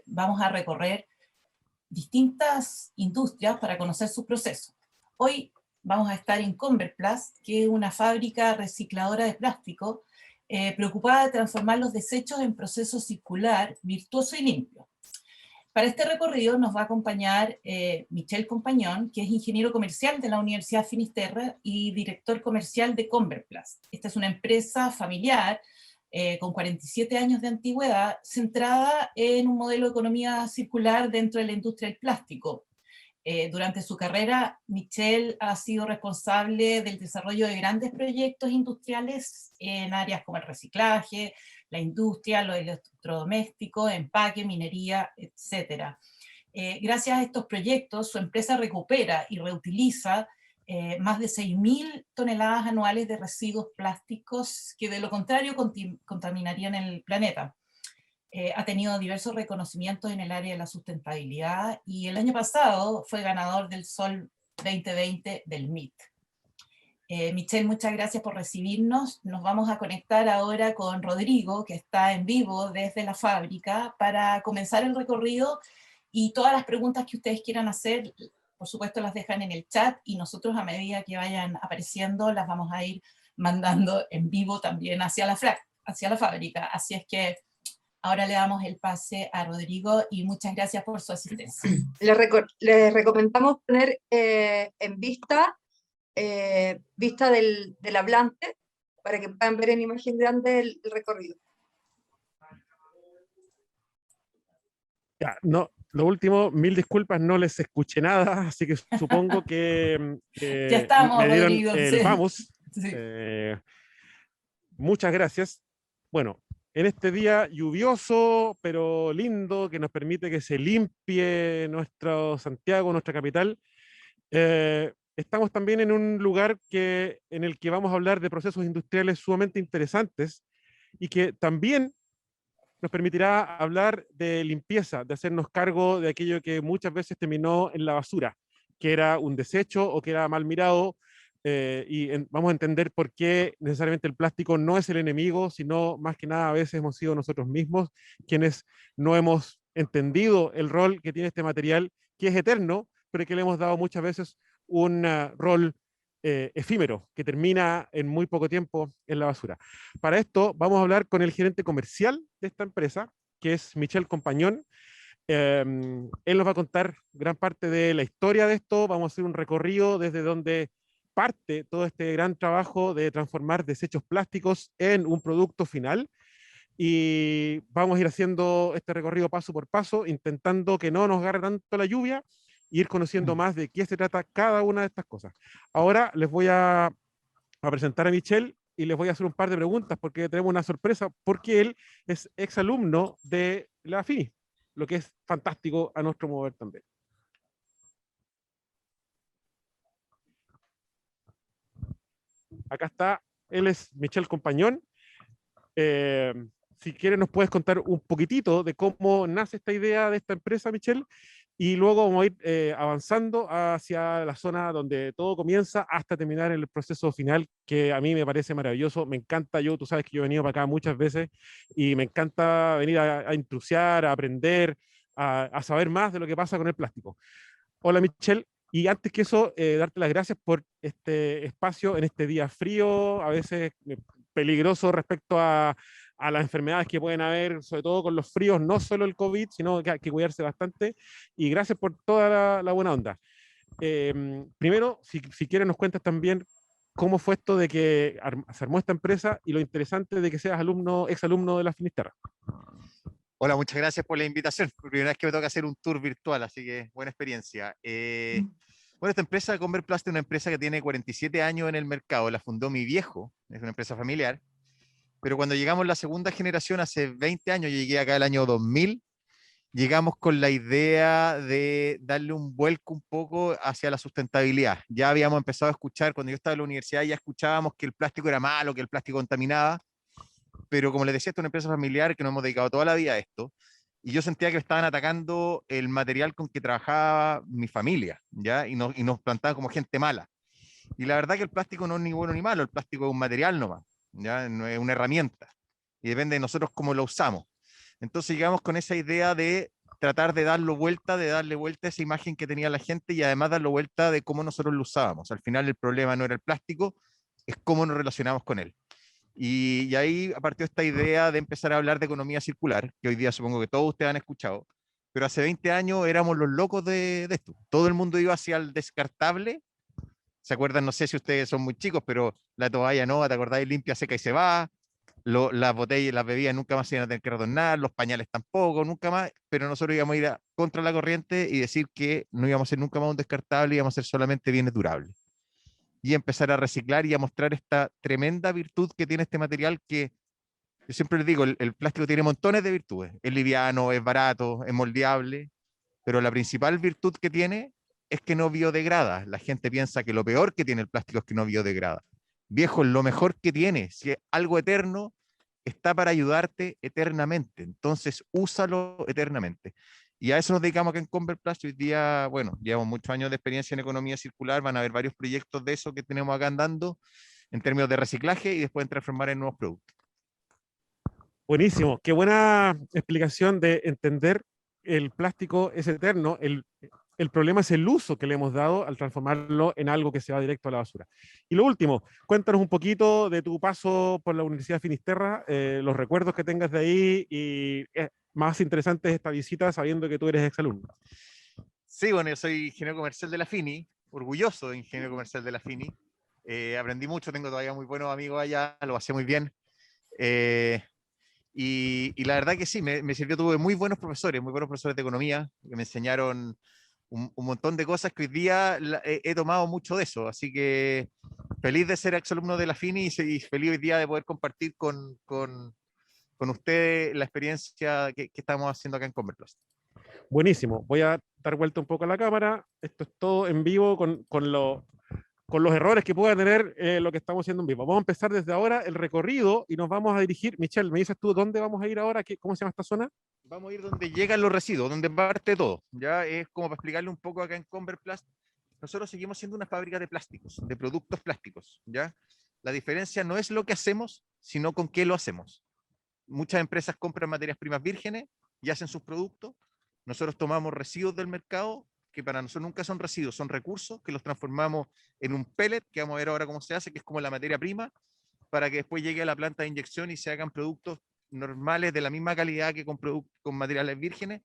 vamos a recorrer distintas industrias para conocer sus procesos. Hoy vamos a estar en Converplast, que es una fábrica recicladora de plástico preocupada de transformar los desechos en proceso circular, virtuoso y limpio. Para este recorrido nos va a acompañar Michel Compañón, que es ingeniero comercial de la Universidad Finisterre y director comercial de Converplast. Esta es una empresa familiar con 47 años de antigüedad, centrada en un modelo de economía circular dentro de la industria del plástico. Durante su carrera, Michel ha sido responsable del desarrollo de grandes proyectos industriales en áreas como el reciclaje, la industria, los electrodomésticos, empaque, minería, etc. Gracias a estos proyectos, su empresa recupera y reutiliza más de 6.000 toneladas anuales de residuos plásticos que de lo contrario contaminarían el planeta. Ha tenido diversos reconocimientos en el área de la sustentabilidad y el año pasado fue ganador del Sol 2020 del MIT. Michel, muchas gracias por recibirnos. Nos vamos a conectar ahora con Rodrigo, que está en vivo desde la fábrica, para comenzar el recorrido, y todas las preguntas que ustedes quieran hacer, por supuesto las dejan en el chat, y nosotros a medida que vayan apareciendo las vamos a ir mandando en vivo también hacia la fábrica. Así es que ahora le damos el pase a Rodrigo y muchas gracias por su asistencia. Les recomendamos poner en vista del hablante para que puedan ver en imagen grande el recorrido. Ya, no, lo último, mil disculpas, no les escuché nada, así que supongo que ya estamos, me dieron Rodrigo, el sí. vamos. Sí. Muchas gracias. Bueno, en este día lluvioso, pero lindo, que nos permite que se limpie nuestro Santiago, nuestra capital, estamos también en un lugar en el que vamos a hablar de procesos industriales sumamente interesantes y que también nos permitirá hablar de limpieza, de hacernos cargo de aquello que muchas veces terminó en la basura, que era un desecho o que era mal mirado, vamos a entender por qué necesariamente el plástico no es el enemigo, sino más que nada a veces hemos sido nosotros mismos quienes no hemos entendido el rol que tiene este material, que es eterno, pero que le hemos dado muchas veces un rol efímero, que termina en muy poco tiempo en la basura. Para esto vamos a hablar con el gerente comercial de esta empresa, que es Michel Compañón. Él nos va a contar gran parte de la historia de esto. Vamos a hacer un recorrido desde donde parte todo este gran trabajo de transformar desechos plásticos en un producto final, y vamos a ir haciendo este recorrido paso por paso, intentando que no nos agarre tanto la lluvia, e ir conociendo más de qué se trata cada una de estas cosas. Ahora les voy a presentar a Michel y les voy a hacer un par de preguntas porque tenemos una sorpresa, porque él es exalumno de la FINI, lo que es fantástico a nuestro mover también. Acá está, él es Michel Compañón. Si quieres nos puedes contar un poquitito de cómo nace esta idea de esta empresa, Michel, y luego vamos a ir avanzando hacia la zona donde todo comienza hasta terminar el proceso final, que a mí me parece maravilloso. Me encanta, tú sabes que yo he venido para acá muchas veces y me encanta venir a intrusiar, a aprender, a saber más de lo que pasa con el plástico. Hola, Michel. Y antes que eso, darte las gracias por este espacio en este día frío, a veces peligroso respecto a las enfermedades que pueden haber, sobre todo con los fríos, no solo el COVID, sino que hay que cuidarse bastante. Y gracias por toda la buena onda. Primero, si quieres, nos cuentas también cómo fue esto de que se armó esta empresa y lo interesante de que seas exalumno de la Finisterre. Hola, muchas gracias por la invitación. Por primera vez que me toca hacer un tour virtual, así que buena experiencia. Bueno, esta empresa, Converplast, es una empresa que tiene 47 años en el mercado. La fundó mi viejo, es una empresa familiar. Pero cuando llegamos la segunda generación, hace 20 años, yo llegué acá el año 2000, llegamos con la idea de darle un vuelco un poco hacia la sustentabilidad. Ya habíamos empezado a escuchar, cuando yo estaba en la universidad, ya escuchábamos que el plástico era malo, que el plástico contaminaba. Pero como les decía, esto es una empresa familiar que nos hemos dedicado toda la vida a esto, y yo sentía que estaban atacando el material con que trabajaba mi familia, ¿ya? Y nos plantaban como gente mala. Y la verdad que el plástico no es ni bueno ni malo, el plástico es un material nomás, ¿ya? No es una herramienta, y depende de nosotros cómo lo usamos. Entonces llegamos con esa idea de tratar de darle vuelta a esa imagen que tenía la gente y además darle vuelta de cómo nosotros lo usábamos. Al final el problema no era el plástico, es cómo nos relacionamos con él. Y ahí partió esta idea de empezar a hablar de economía circular, que hoy día supongo que todos ustedes han escuchado, pero hace 20 años éramos los locos de esto. Todo el mundo iba hacia el descartable. ¿Se acuerdan? No sé si ustedes son muy chicos, pero la toalla no, ¿te acordáis? Limpia, seca y se va. Las botellas, las bebidas nunca más se iban a tener que retornar, los pañales tampoco, nunca más, pero nosotros íbamos a ir contra la corriente y decir que no íbamos a ser nunca más un descartable, íbamos a ser solamente bienes durables. Y empezar a reciclar y a mostrar esta tremenda virtud que tiene este material que, yo siempre les digo, el plástico tiene montones de virtudes. Es liviano, es barato, es moldeable, pero la principal virtud que tiene es que no biodegrada. La gente piensa que lo peor que tiene el plástico es que no biodegrada. Viejo, lo mejor que tiene, si es algo eterno, está para ayudarte eternamente. Entonces, úsalo eternamente. Y a eso nos dedicamos acá en Converplast. Hoy día, bueno, llevamos muchos años de experiencia en economía circular. Van a haber varios proyectos de eso que tenemos acá andando en términos de reciclaje y después en transformar en nuevos productos. Buenísimo, qué buena explicación de entender el plástico es eterno. El problema es el uso que le hemos dado al transformarlo en algo que se va directo a la basura. Y lo último, cuéntanos un poquito de tu paso por la Universidad de Finisterra, los recuerdos que tengas de ahí y más interesante esta visita sabiendo que tú eres exalumno. Sí, bueno, yo soy ingeniero comercial de la FINI, orgulloso de ingeniero comercial de la FINI. Aprendí mucho, tengo todavía muy buenos amigos allá, lo pasé muy bien. Y la verdad que sí, me sirvió, tuve muy buenos profesores de economía, que me enseñaron un montón de cosas que hoy día he tomado mucho de eso, así que feliz de ser exalumno de la FINI y feliz hoy día de poder compartir con ustedes la experiencia que estamos haciendo acá en Converplast. Buenísimo, voy a dar vuelta un poco a la cámara, esto es todo en vivo con los errores que pueda tener lo que estamos haciendo en vivo. Vamos a empezar desde ahora el recorrido y nos vamos a dirigir. Michelle, ¿me dices tú dónde vamos a ir ahora? ¿Cómo se llama esta zona? Vamos a ir donde llegan los residuos, donde parte todo. Ya es como para explicarle un poco acá en Converplast. Nosotros seguimos siendo una fábrica de plásticos, de productos plásticos. ¿Ya? La diferencia no es lo que hacemos, sino con qué lo hacemos. Muchas empresas compran materias primas vírgenes y hacen sus productos. Nosotros tomamos residuos del mercado, que para nosotros nunca son residuos, son recursos, que los transformamos en un pellet, que vamos a ver ahora cómo se hace, que es como la materia prima, para que después llegue a la planta de inyección y se hagan productos normales de la misma calidad que con materiales vírgenes,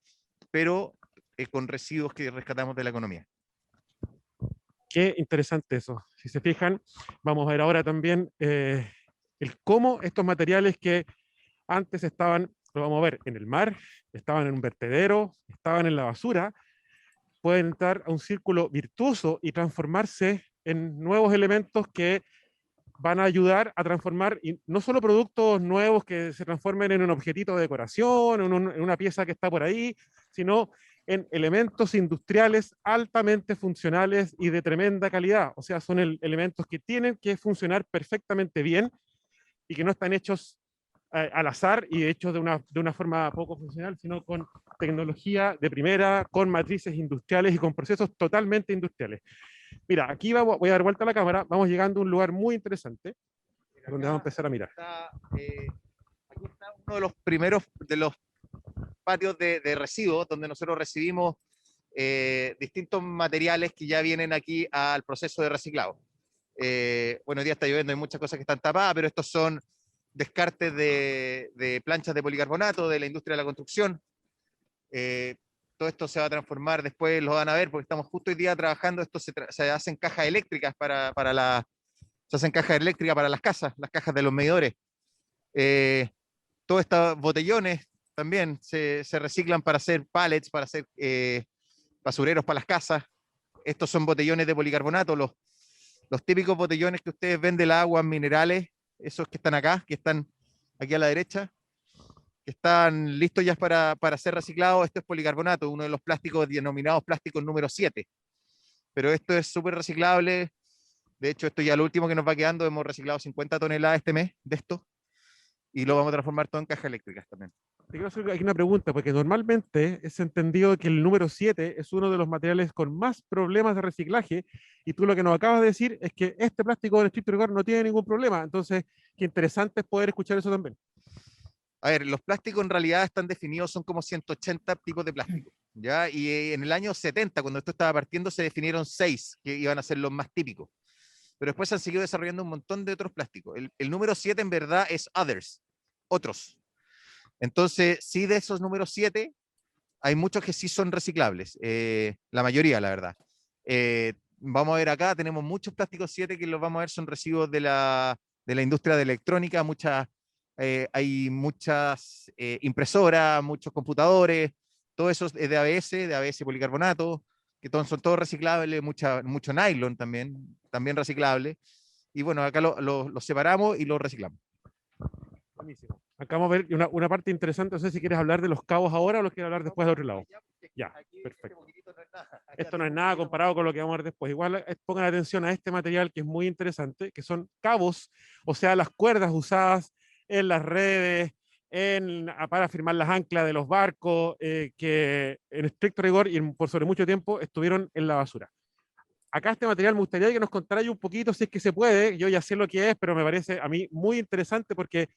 pero con residuos que rescatamos de la economía. Qué interesante eso. Si se fijan, vamos a ver ahora también el cómo estos materiales que antes estaban, lo vamos a ver, en el mar, estaban en un vertedero, estaban en la basura, pueden entrar a un círculo virtuoso y transformarse en nuevos elementos que van a ayudar a transformar, y no solo productos nuevos que se transformen en un objetito de decoración, en una pieza que está por ahí, sino en elementos industriales altamente funcionales y de tremenda calidad. O sea, son elementos que tienen que funcionar perfectamente bien y que no están hechos al azar y hechos de una forma poco funcional, sino con tecnología de primera, con matrices industriales y con procesos totalmente industriales. Mira, aquí voy a dar vuelta a la cámara, vamos llegando a un lugar muy interesante, donde vamos a empezar a mirar. Aquí está uno de los primeros de los patios de residuos, donde nosotros recibimos distintos materiales que ya vienen aquí al proceso de reciclado. Bueno, hoy día está lloviendo, hay muchas cosas que están tapadas, pero estos son descartes de planchas de policarbonato de la industria de la construcción. Todo esto se va a transformar, después lo van a ver, porque estamos justo hoy día trabajando, esto se hacen cajas eléctricas se hacen cajas eléctricas para las casas, las cajas de los medidores. Todos estos botellones también se reciclan para hacer pallets, para hacer basureros para las casas. Estos son botellones de policarbonato, los típicos botellones que ustedes ven de las aguas minerales, esos que están acá, que están aquí a la derecha, que están listos ya para ser reciclados. Esto es policarbonato, uno de los plásticos denominados plásticos número 7. Pero esto es súper reciclable. De hecho, esto ya es lo último que nos va quedando. Hemos reciclado 50 toneladas este mes de esto y lo vamos a transformar todo en cajas eléctricas también. Te quiero hacer aquí una pregunta, porque normalmente es entendido que el número 7 es uno de los materiales con más problemas de reciclaje, y tú lo que nos acabas de decir es que este plástico en estricto rigor no tiene ningún problema. Entonces, qué interesante es poder escuchar eso también. A ver, los plásticos en realidad están definidos, son como 180 tipos de plástico, ¿ya? Y en el año 70, cuando esto estaba partiendo, se definieron 6 que iban a ser los más típicos. Pero después se han seguido desarrollando un montón de otros plásticos. El número 7 en verdad es others, otros. Entonces, sí, de esos números 7, hay muchos que sí son reciclables, la mayoría, la verdad. Vamos a ver acá, tenemos muchos plásticos 7 que los vamos a ver son residuos de la industria de electrónica, hay muchas impresoras, muchos computadores, todo eso es de ABS policarbonato, que son todos reciclables, mucho nylon también reciclable. Y bueno, acá lo separamos y lo reciclamos. Buenísimo. Acá vamos a ver una parte interesante, no sé si quieres hablar de los cabos ahora o los quieres hablar después de otro lado. Ya, perfecto. Esto no es nada comparado con lo que vamos a ver después. Igual pongan atención a este material que es muy interesante, que son cabos, o sea, las cuerdas usadas en las redes, para firmar las anclas de los barcos, que en estricto rigor y por sobre mucho tiempo estuvieron en la basura. Acá este material me gustaría que nos contara un poquito, si es que se puede. Yo ya sé lo que es, pero me parece a mí muy interesante porque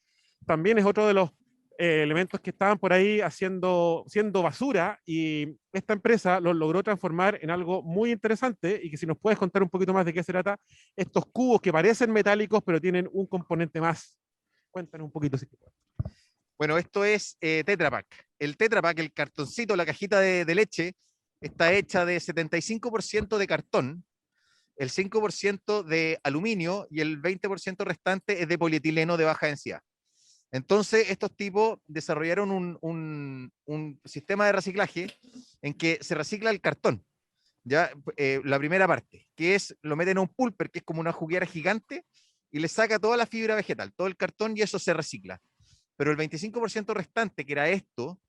también es otro de los elementos que estaban por ahí siendo basura, y esta empresa los logró transformar en algo muy interesante. Y que si nos puedes contar un poquito más de qué se trata, estos cubos que parecen metálicos pero tienen un componente más. Cuéntanos un poquito si te puedes. Bueno, esto es Tetra Pak. El Tetra Pak, el cartoncito, la cajita de leche, está hecha de 75% de cartón, el 5% de aluminio y el 20% restante es de polietileno de baja densidad. Entonces, estos tipos desarrollaron un sistema de reciclaje en que se recicla el cartón, ¿ya? La primera parte, que es, lo meten a un pulper, que es como una juguera gigante, y le saca toda la fibra vegetal, todo el cartón, y eso se recicla. Pero el 25% restante, que era esto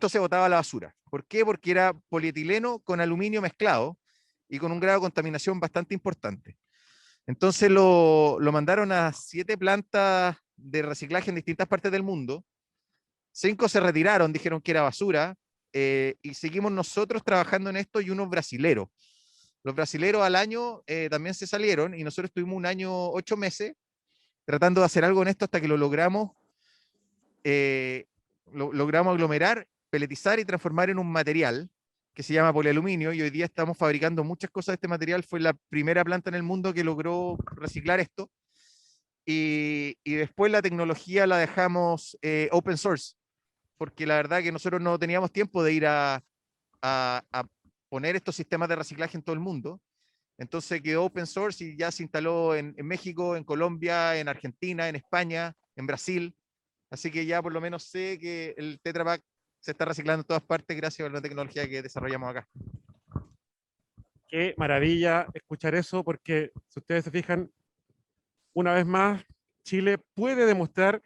se botaba a la basura. ¿Por qué? Porque era polietileno con aluminio mezclado y con un grado de contaminación bastante importante. Entonces lo mandaron a 7 plantas de reciclaje en distintas partes del mundo. 5 se retiraron, dijeron que era basura, y seguimos nosotros trabajando en esto y unos brasileros. Los brasileros al año también se salieron y nosotros estuvimos un año, 8 meses, tratando de hacer algo en esto hasta que lo logramos aglomerar, peletizar y transformar en un material que se llama polialuminio, y hoy día estamos fabricando muchas cosas de este material. Fue la primera planta en el mundo que logró reciclar esto, y después la tecnología la dejamos open source, porque la verdad que nosotros no teníamos tiempo de ir a poner estos sistemas de reciclaje en todo el mundo. Entonces quedó open source y ya se instaló en México, en Colombia, en Argentina, en España, en Brasil. Así que ya por lo menos sé que el Tetra Pak se está reciclando en todas partes gracias a la tecnología que desarrollamos acá. Qué maravilla escuchar eso, porque si ustedes se fijan, una vez más, Chile puede demostrar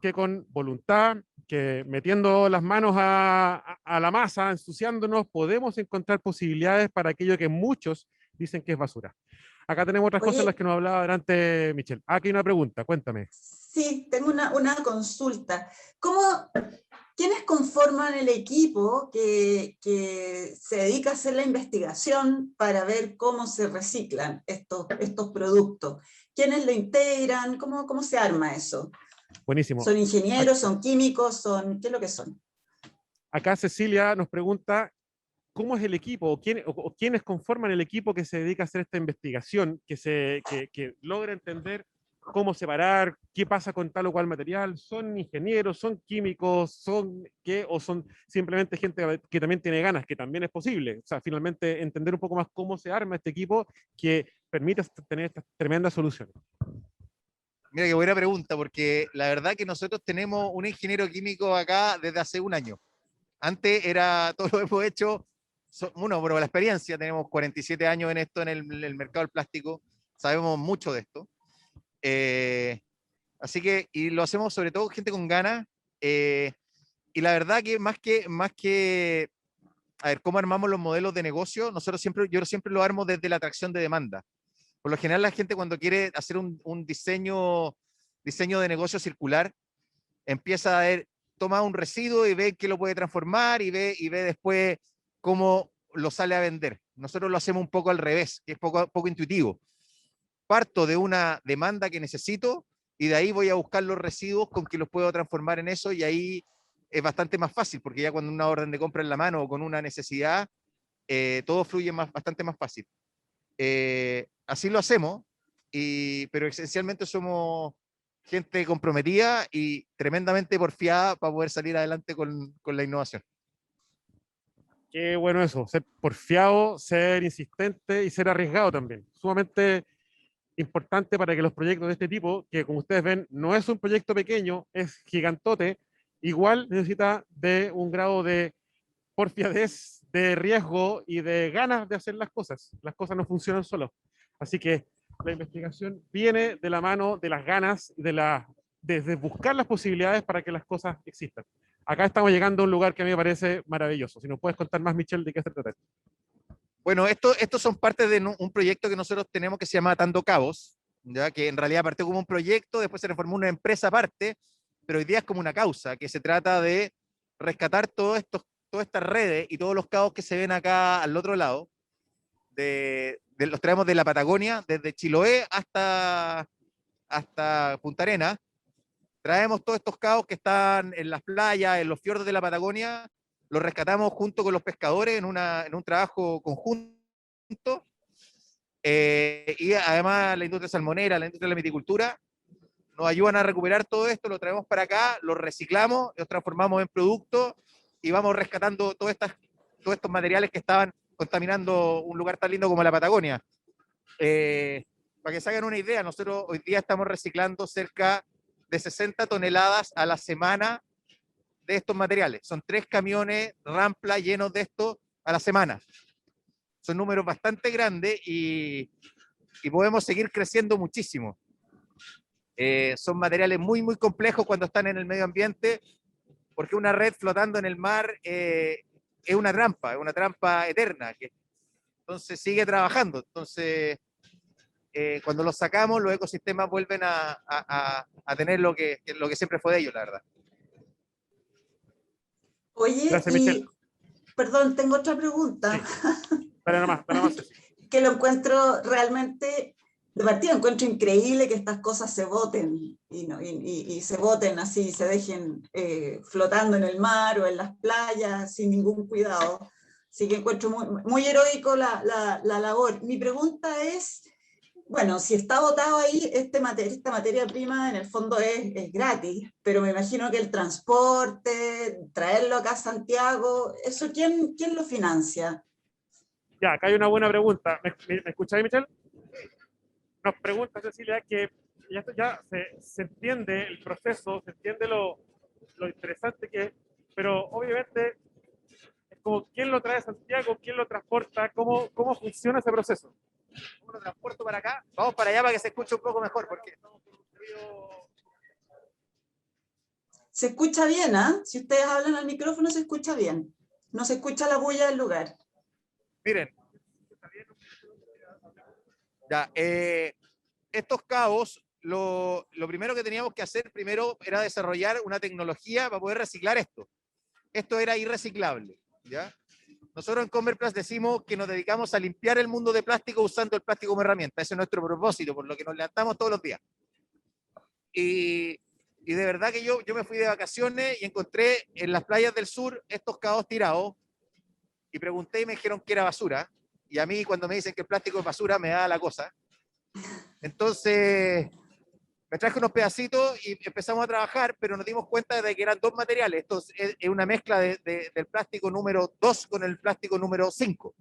que con voluntad, que metiendo las manos a la masa, ensuciándonos, podemos encontrar posibilidades para aquello que muchos dicen que es basura. Acá tenemos otras cosas en las que nos hablaba delante Michelle. Aquí hay una pregunta, cuéntame. Sí, tengo una consulta. ¿Quiénes conforman el equipo que se dedica a hacer la investigación para ver cómo se reciclan estos productos? ¿Quiénes lo integran? ¿Cómo se arma eso? Buenísimo. ¿Son ingenieros, son químicos, qué es lo que son? Acá Cecilia nos pregunta, ¿cómo es el equipo o quiénes conforman el equipo que se dedica a hacer esta investigación, que logra entender cómo separar, qué pasa con tal o cual material? ¿Son ingenieros, son químicos, son qué, o son simplemente gente que también tiene ganas, que también es posible? O sea, finalmente entender un poco más cómo se arma este equipo que permite tener estas tremendas soluciones. Mira, qué buena pregunta, porque la verdad que nosotros tenemos un ingeniero químico acá desde hace un año. Antes era todo lo que hemos hecho, bueno, por la experiencia, tenemos 47 años en esto, en el mercado del plástico, sabemos mucho de esto. Así que, y lo hacemos sobre todo gente con ganas, y la verdad que más que, a ver, cómo armamos los modelos de negocio, yo siempre lo armo desde la atracción de demanda. Por lo general la gente cuando quiere hacer un diseño de negocio circular, empieza a ver, toma un residuo y ve que lo puede transformar y ve después cómo lo sale a vender. Nosotros lo hacemos un poco al revés, que es poco intuitivo. Parto de una demanda que necesito y de ahí voy a buscar los residuos con que los puedo transformar en eso, y ahí es bastante más fácil, porque ya cuando una orden de compra en la mano o con una necesidad, todo fluye bastante más fácil. Así lo hacemos, pero esencialmente somos gente comprometida y tremendamente porfiada para poder salir adelante con la innovación. Qué bueno eso, ser porfiado, ser insistente y ser arriesgado también. Sumamente importante para que los proyectos de este tipo, que como ustedes ven, no es un proyecto pequeño, es gigantote, igual necesita de un grado de porfiadez, de riesgo y de ganas de hacer las cosas. Las cosas no funcionan solo. Así que la investigación viene de la mano de las ganas, de buscar las posibilidades para que las cosas existan. Acá estamos llegando a un lugar que a mí me parece maravilloso. Si nos puedes contar más, Michelle, de qué se trata. Bueno, estos son parte de un proyecto que nosotros tenemos que se llama Atando Cabos, ¿ya? Que en realidad partió como un proyecto, después se reformó una empresa aparte, pero hoy día es como una causa, que se trata de rescatar todas estas redes y todos los cabos que se ven acá al otro lado. Los traemos de la Patagonia, desde Chiloé hasta Punta Arenas. Traemos todos estos cabos que están en las playas, en los fiordos de la Patagonia, los rescatamos junto con los pescadores en un trabajo conjunto, y además la industria salmonera, la industria de la viticultura, nos ayudan a recuperar todo esto, lo traemos para acá, lo reciclamos, los transformamos en productos y vamos rescatando todos estos materiales que estaban contaminando un lugar tan lindo como la Patagonia. Para que se hagan una idea, nosotros hoy día estamos reciclando cerca de 60 toneladas a la semana de estos materiales. Son 3 camiones Rampla llenos de esto a la semana. Son números bastante grandes y podemos seguir creciendo muchísimo. Son materiales muy, muy complejos cuando están en el medio ambiente, porque una red flotando en el mar es una trampa eterna. Entonces sigue trabajando. Entonces, cuando los sacamos, los ecosistemas vuelven a tener lo que siempre fue de ellos, la verdad. Oye, Gracias, Michelle. perdón, tengo otra pregunta. Sí. Dale nomás. Que lo encuentro realmente, de partida encuentro increíble que estas cosas se boten y se boten así, se dejen flotando en el mar o en las playas sin ningún cuidado. Así que encuentro muy, muy heroico la labor. Mi pregunta es, bueno, si está botado ahí, esta materia prima en el fondo es gratis, pero me imagino que el transporte, traerlo acá a Santiago, ¿eso quién lo financia? Ya, acá hay una buena pregunta. ¿Me escucháis, Michelle? Nos pregunta Cecilia que ya se entiende el proceso, se entiende lo interesante que es, pero obviamente es como quién lo trae a Santiago, quién lo transporta, cómo funciona ese proceso. ¿Cómo lo transporto para acá? Vamos para allá para que se escuche un poco mejor, porque estamos con un ruido. Se escucha bien, ¿ah? Si ustedes hablan al micrófono se escucha bien. No se escucha la bulla del lugar. Miren. Ya, estos cabos, lo primero que teníamos que hacer primero era desarrollar una tecnología para poder reciclar esto. Esto era irreciclable, ¿ya? Nosotros en Converplast decimos que nos dedicamos a limpiar el mundo de plástico usando el plástico como herramienta. Ese es nuestro propósito, por lo que nos levantamos todos los días. Y de verdad que yo me fui de vacaciones y encontré en las playas del sur estos cabos tirados y pregunté y me dijeron que era basura. Y a mí cuando me dicen que el plástico es basura me da la cosa. Entonces me traje unos pedacitos y empezamos a trabajar, pero nos dimos cuenta de que eran 2 materiales. Esto es una mezcla del plástico número 2 con el plástico número 5.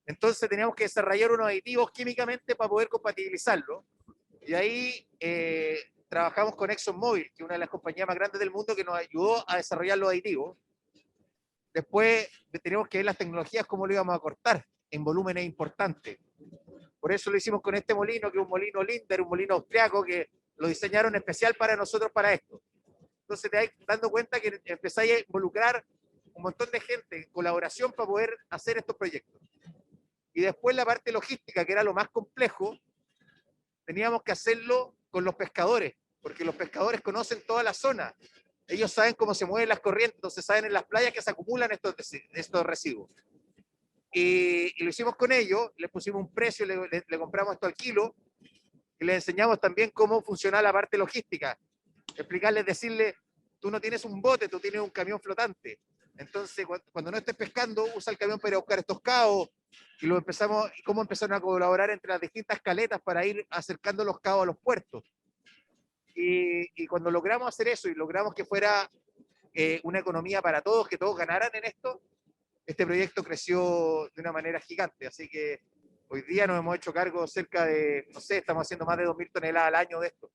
Entonces teníamos que desarrollar unos aditivos químicamente para poder compatibilizarlo. Y ahí trabajamos con ExxonMobil, que es una de las compañías más grandes del mundo, que nos ayudó a desarrollar los aditivos. Después teníamos que ver las tecnologías, cómo lo íbamos a cortar en volúmenes importantes. Por eso lo hicimos con este molino, que es un molino Lindner, un molino austriaco, que lo diseñaron especial para nosotros para esto. Entonces te vas dando cuenta que empezáis a involucrar un montón de gente en colaboración para poder hacer estos proyectos. Y después la parte logística, que era lo más complejo, teníamos que hacerlo con los pescadores, porque los pescadores conocen toda la zona. Ellos saben cómo se mueven las corrientes, entonces saben en las playas que se acumulan estos residuos. Y lo hicimos con ellos, les pusimos un precio, le compramos esto al kilo, y Y les enseñamos también cómo funciona la parte logística. Explicarles, decirles, tú no tienes un bote, tú tienes un camión flotante. Entonces, cuando no estés pescando, usa el camión para ir a buscar estos cabos. Y cómo empezaron a colaborar entre las distintas caletas para ir acercando los cabos a los puertos. Y cuando logramos hacer eso y logramos que fuera una economía para todos, que todos ganaran en esto, este proyecto creció de una manera gigante. Así que hoy día nos hemos hecho cargo cerca de, no sé, estamos haciendo más de 2.000 toneladas al año de esto.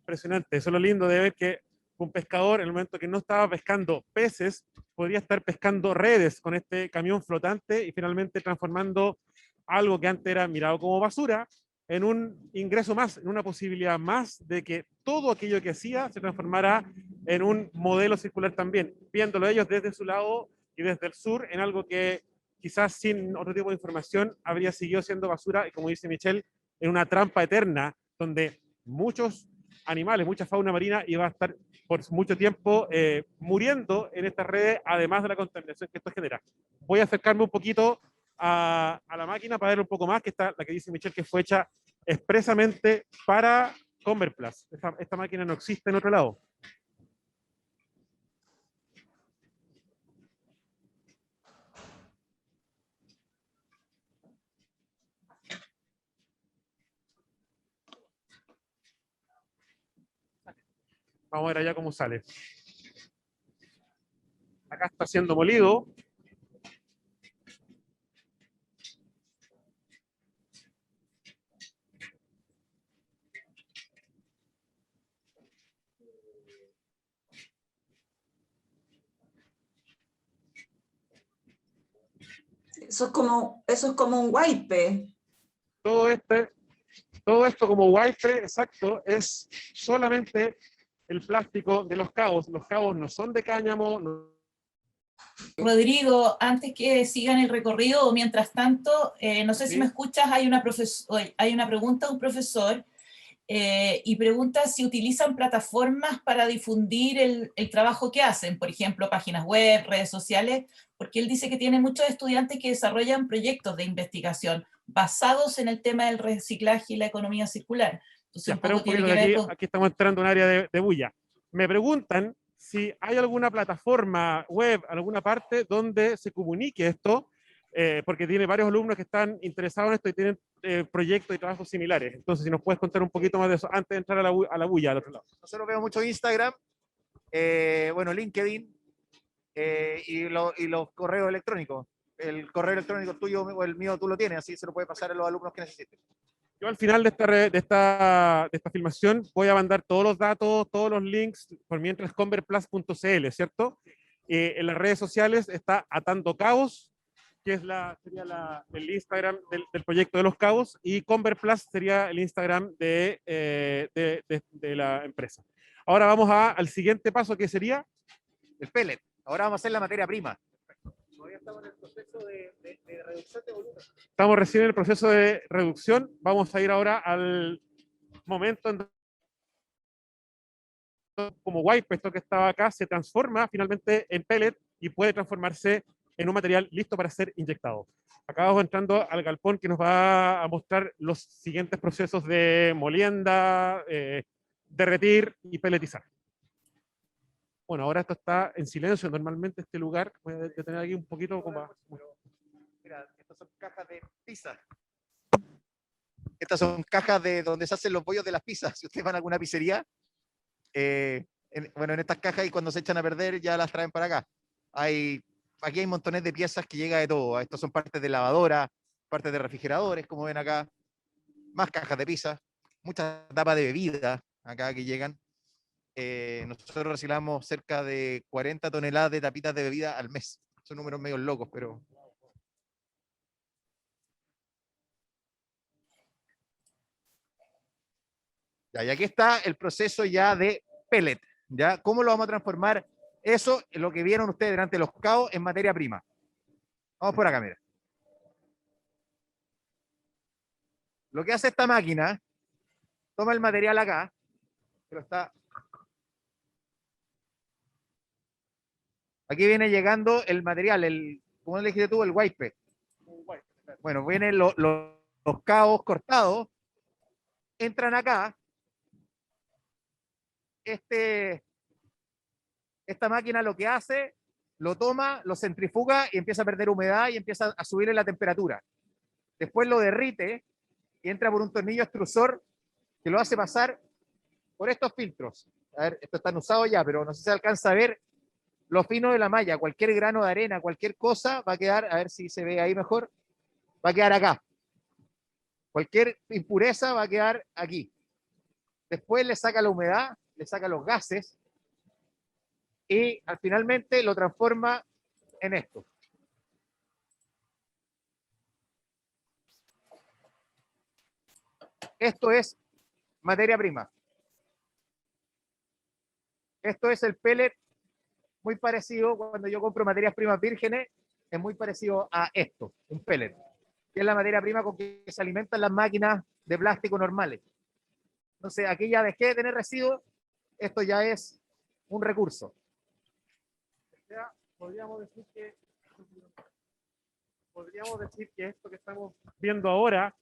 Impresionante. Eso es lo lindo de ver que un pescador, en el momento que no estaba pescando peces, podría estar pescando redes con este camión flotante y finalmente transformando algo que antes era mirado como basura en un ingreso más, en una posibilidad más de que todo aquello que hacía se transformara en un modelo circular también, viéndolo ellos desde su lado y desde el sur en algo que quizás sin otro tipo de información habría seguido siendo basura y, como dice Michelle, en una trampa eterna donde muchos animales, mucha fauna marina iba a estar por mucho tiempo muriendo en estas redes, además de la contaminación que esto genera. Voy a acercarme un poquito a la máquina para ver un poco más, que está la que dice Michelle, que fue hecha expresamente para Converplast. Esta máquina no existe en otro lado. Vamos a ver allá cómo sale. Acá está siendo molido. Eso es como un wipe. Todo esto como wipe, exacto, es solamente el plástico de los cabos. Los cabos no son de cáñamo. Rodrigo, antes que sigan el recorrido o mientras tanto, no sé si me escuchas, hay una pregunta de un profesor y pregunta si utilizan plataformas para difundir el trabajo que hacen, por ejemplo, páginas web, redes sociales, porque él dice que tiene muchos estudiantes que desarrollan proyectos de investigación basados en el tema del reciclaje y la economía circular. Entonces, Ya, espera un poquito, aquí estamos entrando en un área de bulla. Me preguntan si hay alguna plataforma web, alguna parte donde se comunique esto, porque tiene varios alumnos que están interesados en esto y tienen proyectos y trabajos similares. Entonces, si nos puedes contar un poquito más de eso antes de entrar a la bulla al otro lado. Nosotros vemos mucho Instagram, bueno, LinkedIn y los correos electrónicos. El correo electrónico tuyo o el mío tú lo tienes, así se lo puede pasar a los alumnos que necesiten. Yo al final de esta filmación voy a mandar todos los datos, todos los links, por mientras converplus.cl, ¿cierto? En las redes sociales está Atando Cabos, que sería el Instagram del proyecto de los cabos, y Converplus sería el Instagram de la empresa. Ahora vamos al siguiente paso, que sería el pellet. Ahora vamos a hacer la materia prima. Todavía estamos en el proceso de reducción de volumen. Estamos recién en el proceso de reducción. Vamos a ir ahora al momento en como wipe, esto que estaba acá, se transforma finalmente en pellet y puede transformarse en un material listo para ser inyectado. Acá vamos entrando al galpón que nos va a mostrar los siguientes procesos de molienda, derretir y pelletizar. Bueno, ahora esto está en silencio. Normalmente este lugar, voy a detener aquí un poquito. Mira, estas son cajas de pizza. Estas son cajas de donde se hacen los bollos de las pizzas. Si ustedes van a alguna pizzería, bueno, en estas cajas y cuando se echan a perder ya las traen para acá. Aquí hay montones de piezas que llega de todo. Estos son partes de lavadora, partes de refrigeradores, como ven acá. Más cajas de pizza, muchas tapas de bebida acá que llegan. Nosotros reciclamos cerca de 40 toneladas de tapitas de bebida al mes. Son números medio locos, pero... Ya, y aquí está el proceso ya de pellet. ¿Ya? ¿Cómo lo vamos a transformar? Eso es lo que vieron ustedes delante de los cabos en materia prima. Vamos por acá, mira. Lo que hace esta máquina, toma el material acá, pero está... Aquí viene llegando el material, ¿cómo le dijiste tú? El wipe. Bueno, viene los cabos cortados, entran acá. Esta máquina lo que hace, lo toma, lo centrifuga y empieza a perder humedad y empieza a subirle la temperatura. Después lo derrite y entra por un tornillo extrusor que lo hace pasar por estos filtros. A ver, estos están usados ya, pero no sé si se alcanza a ver lo fino de la malla. Cualquier grano de arena, cualquier cosa va a quedar, a ver si se ve ahí mejor, va a quedar acá. Cualquier impureza va a quedar aquí. Después le saca la humedad, le saca los gases y finalmente lo transforma en esto. Esto es materia prima. Esto es el pellet, muy parecido cuando yo compro materias primas vírgenes, es muy parecido a esto, un pellet, que es la materia prima con que se alimentan las máquinas de plástico normales. Entonces aquí ya dejé de tener residuos, esto ya es un recurso. Ya, podríamos decir que esto que estamos viendo ahora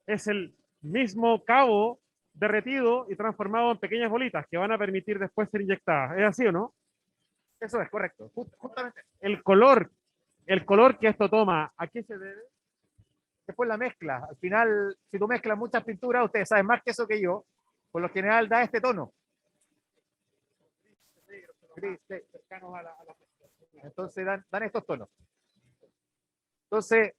es el mismo cabo derretido y transformado en pequeñas bolitas que van a permitir después ser inyectadas. ¿Es así o no? Eso es correcto. Justamente el color que esto toma, ¿a qué se debe? Después la mezcla. Al final, si tú mezclas muchas pinturas, ustedes saben más que eso que yo, por lo general da este tono. Gris, cercanos a la entonces dan estos tonos. Entonces,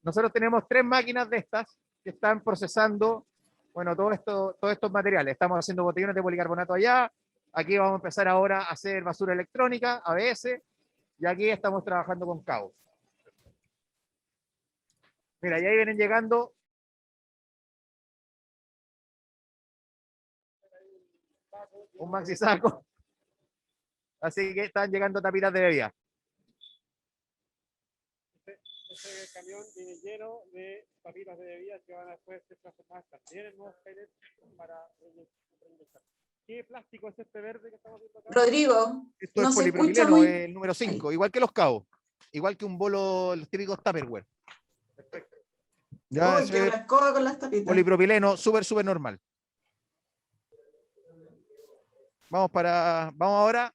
nosotros tenemos 3 máquinas de estas que están procesando, bueno, todos estos materiales. Estamos haciendo botellones de policarbonato allá, aquí vamos a empezar ahora a hacer basura electrónica, ABS, y aquí estamos trabajando con cabos. Mira, y ahí vienen llegando un maxi saco. Así que están llegando tapitas de bebida. Este camión viene lleno de tapitas de bebida que van a después ser transformadas también en nuevos pellets para reinvestir. ¿Qué plástico es este verde que estamos viendo acá? Rodrigo, Esto no es se escucha polipropileno, muy... el número 5, igual que los cabos, igual que un bolo, los típicos Tupperware. Perfecto. Ya, Uy, que la escoba con las tapitas. polipropileno, súper normal. Vamos ahora,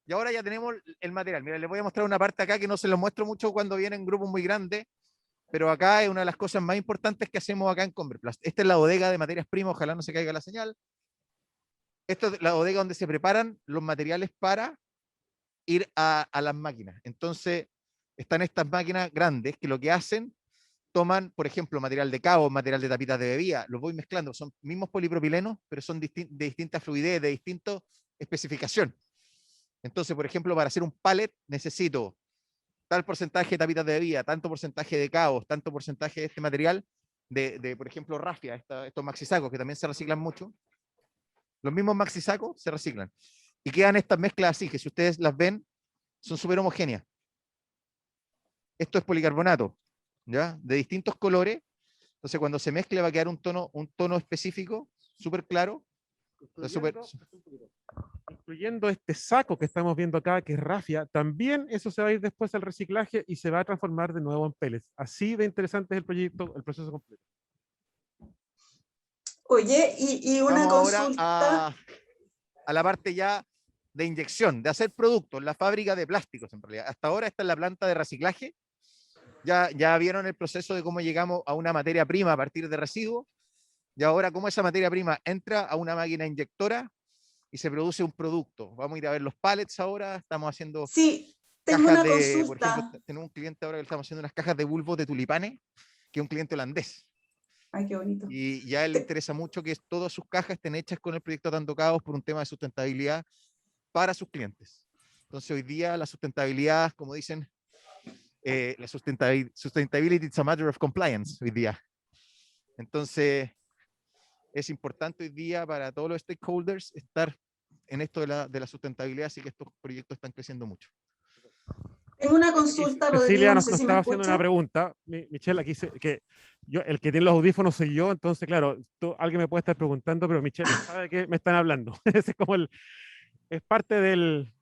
y ahora ya tenemos el material. Mira, les voy a mostrar una parte acá que no se los muestro mucho cuando vienen grupos muy grandes, pero acá es una de las cosas más importantes que hacemos acá en Converplast. Esta es la bodega de materias primas, ojalá no se caiga la señal. Esta es la bodega donde se preparan los materiales para ir a las máquinas. Entonces, están estas máquinas grandes que lo que hacen, toman, por ejemplo, material de cabo, material de tapitas de bebida, los voy mezclando, son mismos polipropilenos, pero son de distinta fluidez, de distinta especificación. Entonces, por ejemplo, para hacer un pallet necesito tal porcentaje de tapitas de bebida, tanto porcentaje de cabos, tanto porcentaje de este material, por ejemplo, rafia, estos maxisacos que también se reciclan mucho. Los mismos maxisacos se reciclan. Y quedan estas mezclas así, que si ustedes las ven, son súper homogéneas. Esto es policarbonato, ¿ya? De distintos colores. Entonces, cuando se mezcle va a quedar un tono específico, súper claro. Incluyendo este saco que estamos viendo acá, que es rafia, también eso se va a ir después al reciclaje y se va a transformar de nuevo en pellets. Así de interesante es el proyecto, el proceso completo. Oye, y una Vamos consulta. ahora a la parte ya de inyección, de hacer productos, la fábrica de plásticos en realidad. Hasta ahora está en la planta de reciclaje. Ya vieron el proceso de cómo llegamos a una materia prima a partir de residuos. Y ahora cómo esa materia prima entra a una máquina inyectora y se produce un producto. Vamos a ir a ver los pallets ahora. Estamos haciendo Sí, tengo cajas una por consulta. ejemplo, tenemos un cliente ahora que estamos haciendo unas cajas de bulbos de tulipanes, que es un cliente holandés. Ay, qué bonito. Y ya a él le interesa mucho que todas sus cajas estén hechas con el proyecto Tanto Cabos por un tema de sustentabilidad para sus clientes. Entonces hoy día la sustentabilidad, como dicen, la sustainability is a matter of compliance hoy día. Entonces es importante hoy día para todos los stakeholders estar en esto de la sustentabilidad, así que estos proyectos están creciendo mucho. Tengo una consulta, Rodrigo, Cecilia no nos sé si me estaba haciendo una escucha. pregunta. Michelle, aquí que el que tiene los audífonos soy yo, entonces, claro, alguien me puede estar preguntando, pero Michelle sabe que me están hablando. Ese es como es parte del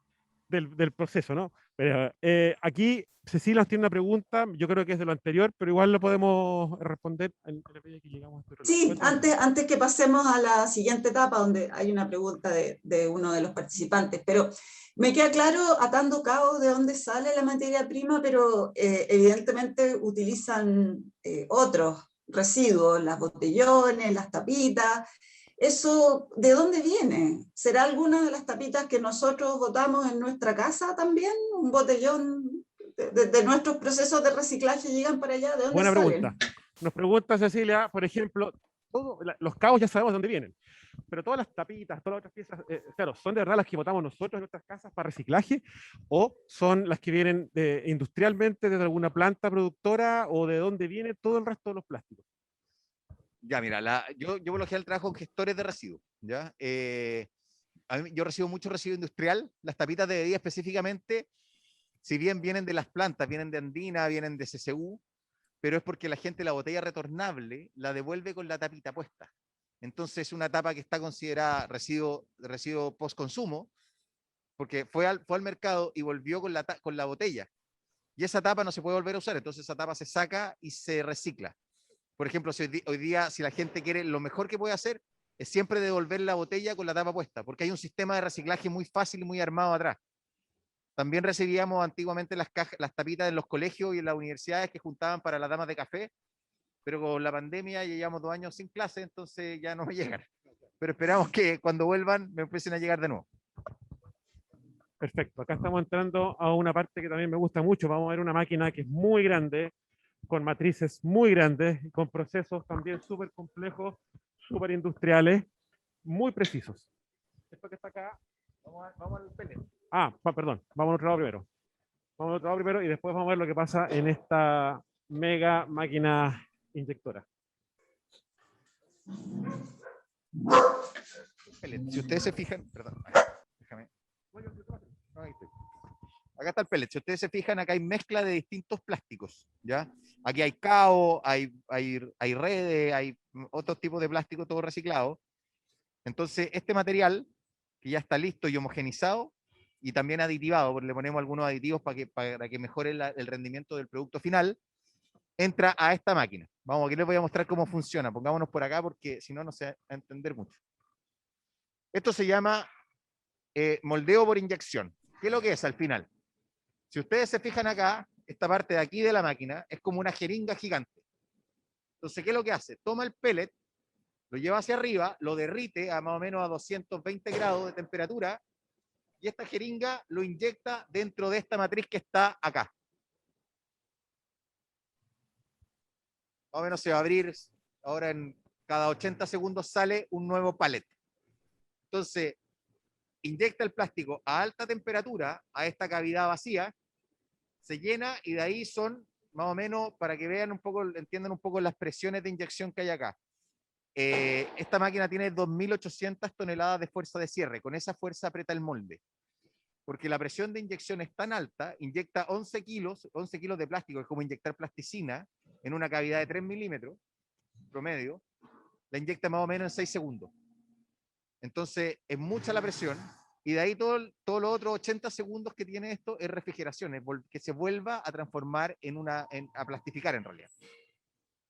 del proceso, ¿no? Pero aquí Cecilia nos tiene una pregunta, yo creo que es de lo anterior, pero igual lo podemos responder en la medida que llegamos a este otro lado. Sí, Cuéntanos. antes que pasemos a la siguiente etapa, donde hay una pregunta de uno de los participantes, pero me queda claro, atando cabos, de dónde sale la materia prima, pero evidentemente utilizan otros residuos, las botellones, las tapitas. ¿Eso de dónde viene? ¿Será alguna de las tapitas que nosotros botamos en nuestra casa también? ¿Un botellón de nuestros procesos de reciclaje llegan para allá? ¿De dónde Buena pregunta. salen? Nos pregunta Cecilia, por ejemplo, los cabos ya sabemos dónde vienen, pero todas las tapitas, todas las otras piezas, claro, ¿son de verdad las que botamos nosotros en nuestras casas para reciclaje o son las que vienen industrialmente desde alguna planta productora o de dónde viene todo el resto de los plásticos? Ya, mira, yo por lo general trabajo con gestores de residuos, ¿ya? Yo recibo mucho residuo industrial, las tapitas de bebida específicamente, si bien vienen de las plantas, vienen de Andina, vienen de CCU, pero es porque la gente la botella retornable la devuelve con la tapita puesta. Entonces es una tapa que está considerada residuo post-consumo, porque fue al mercado y volvió con la botella. Y esa tapa no se puede volver a usar, entonces esa tapa se saca y se recicla. Por ejemplo, si hoy día, si la gente quiere, lo mejor que puede hacer es siempre devolver la botella con la tapa puesta, porque hay un sistema de reciclaje muy fácil y muy armado atrás. También recibíamos antiguamente las tapitas en los colegios y en las universidades que juntaban para las damas de café, pero con la pandemia ya llevamos 2 años sin clase, entonces ya no me llegan. Pero esperamos que cuando vuelvan me empiecen a llegar de nuevo. Perfecto, acá estamos entrando a una parte que también me gusta mucho. Vamos a ver una máquina que es muy grande, con matrices muy grandes, con procesos también súper complejos, súper industriales, muy precisos. Esto que está acá, vamos al pellet. Perdón, vamos al otro lado primero. Vamos al otro lado primero y después vamos a ver lo que pasa en esta mega máquina inyectora. Pellet. Si ustedes se fijan, perdón, déjame. Acá está el pellet. Si ustedes se fijan, acá hay mezcla de distintos plásticos, ¿ya? Aquí hay cao, hay redes, hay otros tipos de plástico todo reciclado. Entonces, este material, que ya está listo y homogenizado, y también aditivado, porque le ponemos algunos aditivos para que mejore el rendimiento del producto final, entra a esta máquina. Vamos, aquí les voy a mostrar cómo funciona. Pongámonos por acá porque si no, no se va a entender mucho. Esto se llama moldeo por inyección. ¿Qué es lo que es al final? Si ustedes se fijan acá, esta parte de aquí de la máquina es como una jeringa gigante. Entonces, ¿qué es lo que hace? Toma el pellet, lo lleva hacia arriba, lo derrite a más o menos a 220 grados de temperatura y esta jeringa lo inyecta dentro de esta matriz que está acá. Más o menos se va a abrir, ahora en cada 80 segundos sale un nuevo pallet. Entonces, inyecta el plástico a alta temperatura a esta cavidad vacía, se llena y de ahí son más o menos, para que vean un poco, entiendan un poco las presiones de inyección que hay acá. Esta máquina tiene 2.800 toneladas de fuerza de cierre, con esa fuerza aprieta el molde. Porque la presión de inyección es tan alta, inyecta 11 kilos de plástico, es como inyectar plasticina en una cavidad de 3 milímetros promedio, la inyecta más o menos en 6 segundos. Entonces, es mucha la presión, y de ahí todos los otros 80 segundos que tiene esto es refrigeración, es que se vuelva a transformar a plastificar en realidad.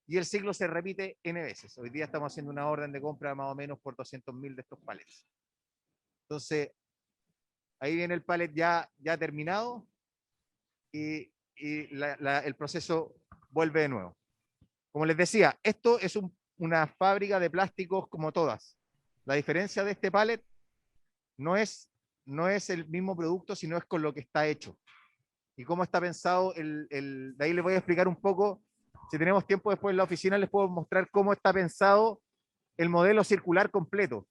Y el ciclo se repite N veces. Hoy día estamos haciendo una orden de compra más o menos por 200.000 de estos palets. Entonces, ahí viene el pallet ya terminado y el proceso vuelve de nuevo. Como les decía, esto es una fábrica de plásticos como todas. La diferencia de este pallet no es el mismo producto, sino es con lo que está hecho. Y cómo está pensado, de ahí les voy a explicar un poco. Si tenemos tiempo después en la oficina, les puedo mostrar cómo está pensado el modelo circular completo.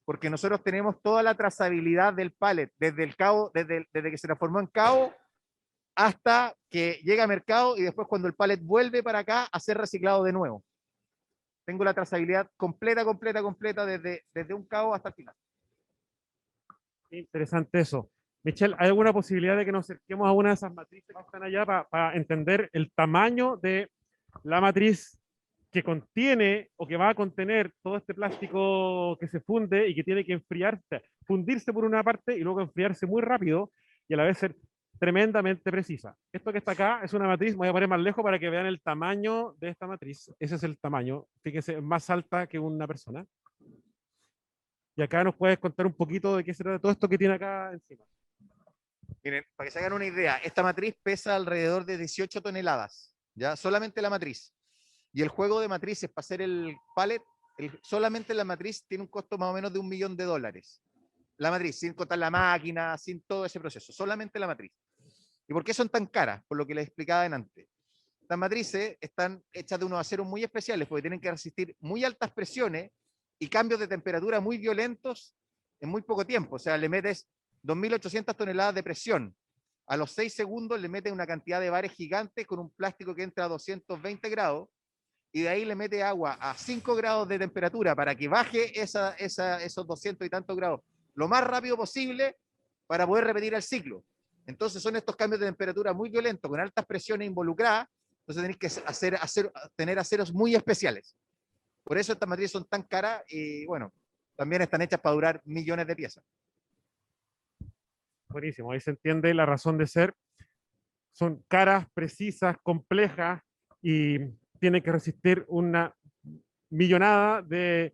Porque nosotros tenemos toda la trazabilidad del pallet, desde el cabo, desde que se transformó en cabo, hasta que llega a mercado y después cuando el pallet vuelve para acá a ser reciclado de nuevo. Tengo la trazabilidad completa, desde un cabo hasta el final. Interesante eso. Michelle, ¿hay alguna posibilidad de que nos acerquemos a una de esas matrices que están allá para entender el tamaño de la matriz que contiene o que va a contener todo este plástico que se funde y que tiene que enfriarse, fundirse por una parte y luego enfriarse muy rápido y a la vez ser tremendamente precisa. Esto que está acá es una matriz, voy a poner más lejos para que vean el tamaño de esta matriz. Ese es el tamaño, fíjense, es más alta que una persona. Y acá nos puedes contar un poquito de qué se trata todo esto que tiene acá encima. Miren, para que se hagan una idea, esta matriz pesa alrededor de 18 toneladas, ¿ya? Solamente la matriz. Y el juego de matrices para hacer el pallet, solamente la matriz tiene un costo más o menos de $1 millón. La matriz, sin contar la máquina, sin todo ese proceso, solamente la matriz. ¿Y por qué son tan caras? Por lo que les explicaba antes. Las matrices están hechas de unos aceros muy especiales porque tienen que resistir muy altas presiones y cambios de temperatura muy violentos en muy poco tiempo. O sea, le metes 2.800 toneladas de presión. A los 6 segundos le metes una cantidad de bares gigantes con un plástico que entra a 220 grados y de ahí le mete agua a 5 grados de temperatura para que baje esos 200 y tantos grados lo más rápido posible para poder repetir el ciclo. Entonces son estos cambios de temperatura muy violentos, con altas presiones involucradas, entonces tenéis que tener aceros muy especiales. Por eso estas matrices son tan caras y bueno, también están hechas para durar millones de piezas. Buenísimo, ahí se entiende la razón de ser. Son caras, precisas, complejas y tienen que resistir una millonada de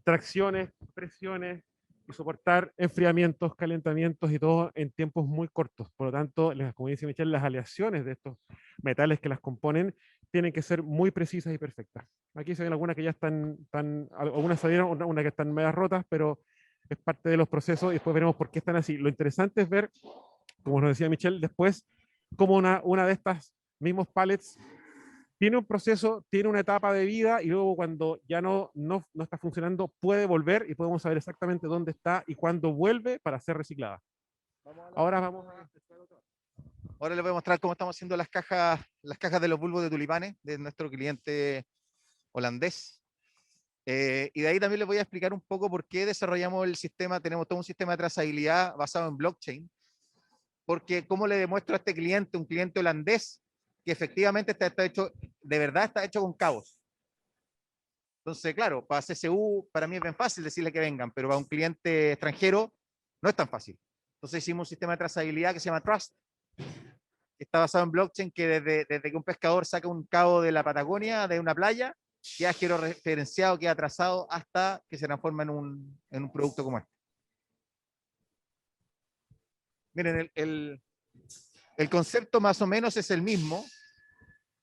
tracciones, presiones y soportar enfriamientos, calentamientos y todo en tiempos muy cortos. Por lo tanto, como dice Michelle, las aleaciones de estos metales que las componen tienen que ser muy precisas y perfectas. Aquí se ven algunas que ya están algunas salieron, una que están medias rotas, pero es parte de los procesos y después veremos por qué están así. Lo interesante es ver, como nos decía Michelle, después cómo una de estas mismos pallets tiene un proceso, tiene una etapa de vida y luego cuando ya no está funcionando puede volver y podemos saber exactamente dónde está y cuándo vuelve para ser reciclada. Ahora vamos a... Ahora les voy a mostrar cómo estamos haciendo las cajas de los bulbos de tulipanes de nuestro cliente holandés. Y de ahí también les voy a explicar un poco por qué desarrollamos el sistema, tenemos todo un sistema de trazabilidad basado en blockchain, porque cómo le demuestro a este cliente, un cliente holandés, que efectivamente está hecho, de verdad está hecho con cabos. Entonces, claro, para CSU, para mí es bien fácil decirle que vengan, pero para un cliente extranjero no es tan fácil. Entonces hicimos un sistema de trazabilidad que se llama Trust, que está basado en blockchain, que desde que un pescador saca un cabo de la Patagonia, de una playa, queda georreferenciado, queda trazado hasta que se transforma en un producto como este. Miren, el concepto más o menos es el mismo.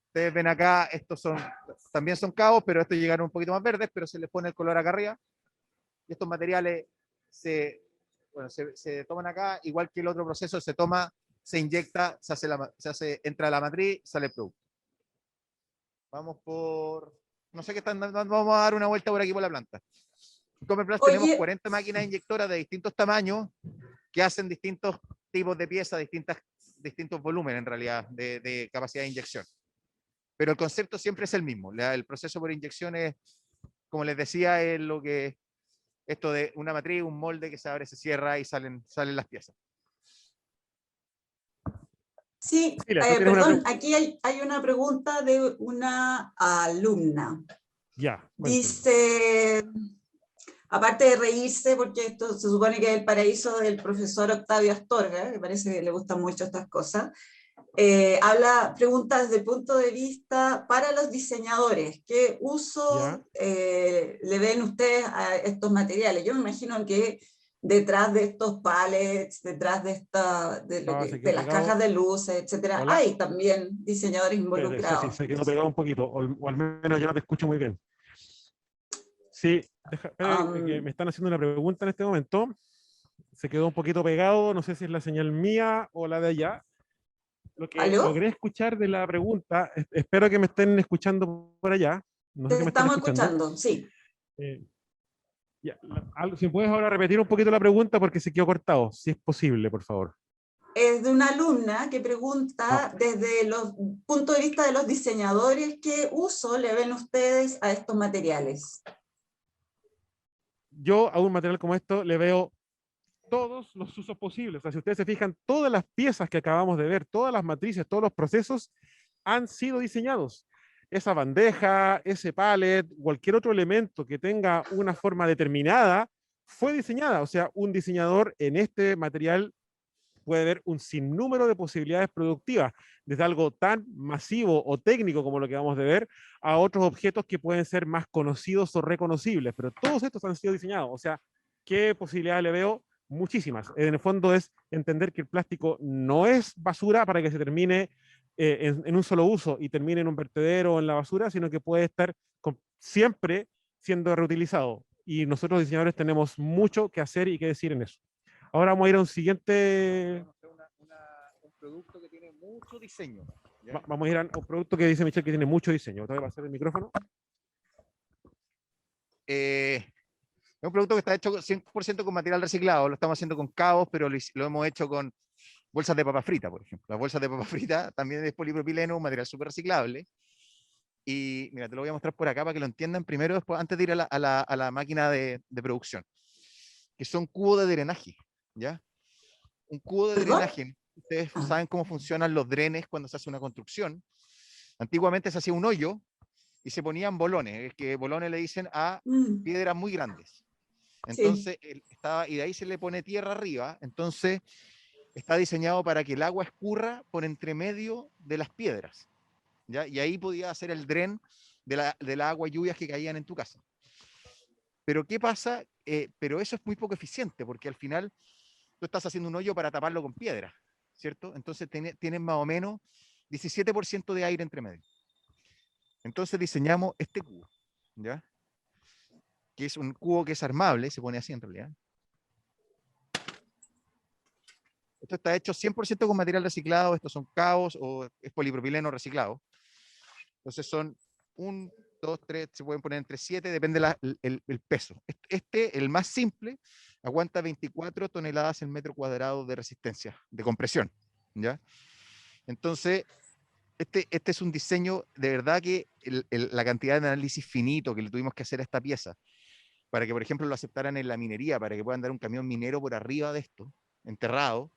Ustedes ven acá, estos también son cabos, pero estos llegaron un poquito más verdes, pero se les pone el color acá arriba. Y estos materiales se toman acá, igual que el otro proceso, se toma, se inyecta, entra a la matriz, sale el producto. Vamos por... No sé qué están dando, vamos a dar una vuelta por aquí por la planta. En Comerplast tenemos 40 máquinas inyectoras de distintos tamaños que hacen distintos tipos de piezas, distintos volúmenes en realidad de capacidad de inyección. Pero el concepto siempre es el mismo. El proceso por inyección es, como les decía, es lo que esto de una matriz, un molde que se abre, se cierra y salen las piezas. Sí, perdón, aquí hay una pregunta de una alumna. Ya. Dice, aparte de reírse, porque esto se supone que es el paraíso del profesor Octavio Astorga, que parece que le gustan mucho estas cosas, pregunta desde el punto de vista para los diseñadores, ¿qué uso le ven ustedes a estos materiales? Yo me imagino que detrás de estos pallets, detrás de las cajas de luces, etcétera, hay también diseñadores involucrados. Sí, se quedó pegado un poquito, o al menos yo no te escucho muy bien. Sí, que me están haciendo una pregunta en este momento. Se quedó un poquito pegado, no sé si es la señal mía o la de allá. Lo que logré escuchar de la pregunta, espero que me estén escuchando por allá. No sé si me están escuchando, sí. Si puedes ahora repetir un poquito la pregunta porque se quedó cortado, si es posible, por favor. Es de una alumna que pregunta desde el punto de vista de los diseñadores, ¿qué uso le ven ustedes a estos materiales? Yo a un material como esto le veo todos los usos posibles. O sea, si ustedes se fijan, todas las piezas que acabamos de ver, todas las matrices, todos los procesos han sido diseñados. Esa bandeja, ese pallet, cualquier otro elemento que tenga una forma determinada, fue diseñada. O sea, un diseñador en este material puede haber un sinnúmero de posibilidades productivas, desde algo tan masivo o técnico como lo que vamos a ver, a otros objetos que pueden ser más conocidos o reconocibles, pero todos estos han sido diseñados. O sea, ¿qué posibilidades le veo? Muchísimas. En el fondo es entender que el plástico no es basura para que se termine en un solo uso y termine en un vertedero o en la basura, sino que puede estar siempre siendo reutilizado. Y nosotros diseñadores tenemos mucho que hacer y que decir en eso. Ahora vamos a ir a un siguiente... Un producto que tiene mucho diseño. Vamos a ir a un producto que dice Michelle que tiene mucho diseño. ¿Te voy a pasar el micrófono? Es un producto que está hecho 100% con material reciclado. Lo estamos haciendo con cabos, pero lo hemos hecho con bolsas de papa frita, por ejemplo. Las bolsas de papa frita también es polipropileno, un material súper reciclable. Y mira, te lo voy a mostrar por acá para que lo entiendan primero, después, antes de ir a la máquina de producción. Que son cubos de drenaje, ¿ya? Un cubo de drenaje. Ustedes saben cómo funcionan los drenes cuando se hace una construcción. Antiguamente se hacía un hoyo y se ponían bolones, que bolones le dicen a piedras muy grandes. Entonces, y de ahí se le pone tierra arriba. Entonces, está diseñado para que el agua escurra por entre medio de las piedras, ¿ya? Y ahí podía hacer el dren de la agua y lluvias que caían en tu casa. Pero ¿qué pasa? Pero eso es muy poco eficiente, porque al final tú estás haciendo un hoyo para taparlo con piedra, ¿cierto? Entonces tienes más o menos 17% de aire entre medio. Entonces diseñamos este cubo, ¿ya? Que es un cubo que es armable, se pone así en realidad. Esto está hecho 100% con material reciclado, estos son cabos o es polipropileno reciclado. Entonces son 1, 2, 3, se pueden poner entre 7, depende el peso. El más simple, aguanta 24 toneladas en metro cuadrado de resistencia, de compresión, ¿ya? Entonces, este es un diseño, de verdad que la cantidad de análisis finito que le tuvimos que hacer a esta pieza, para que, por ejemplo, lo aceptaran en la minería, para que puedan dar un camión minero por arriba de esto, enterrado,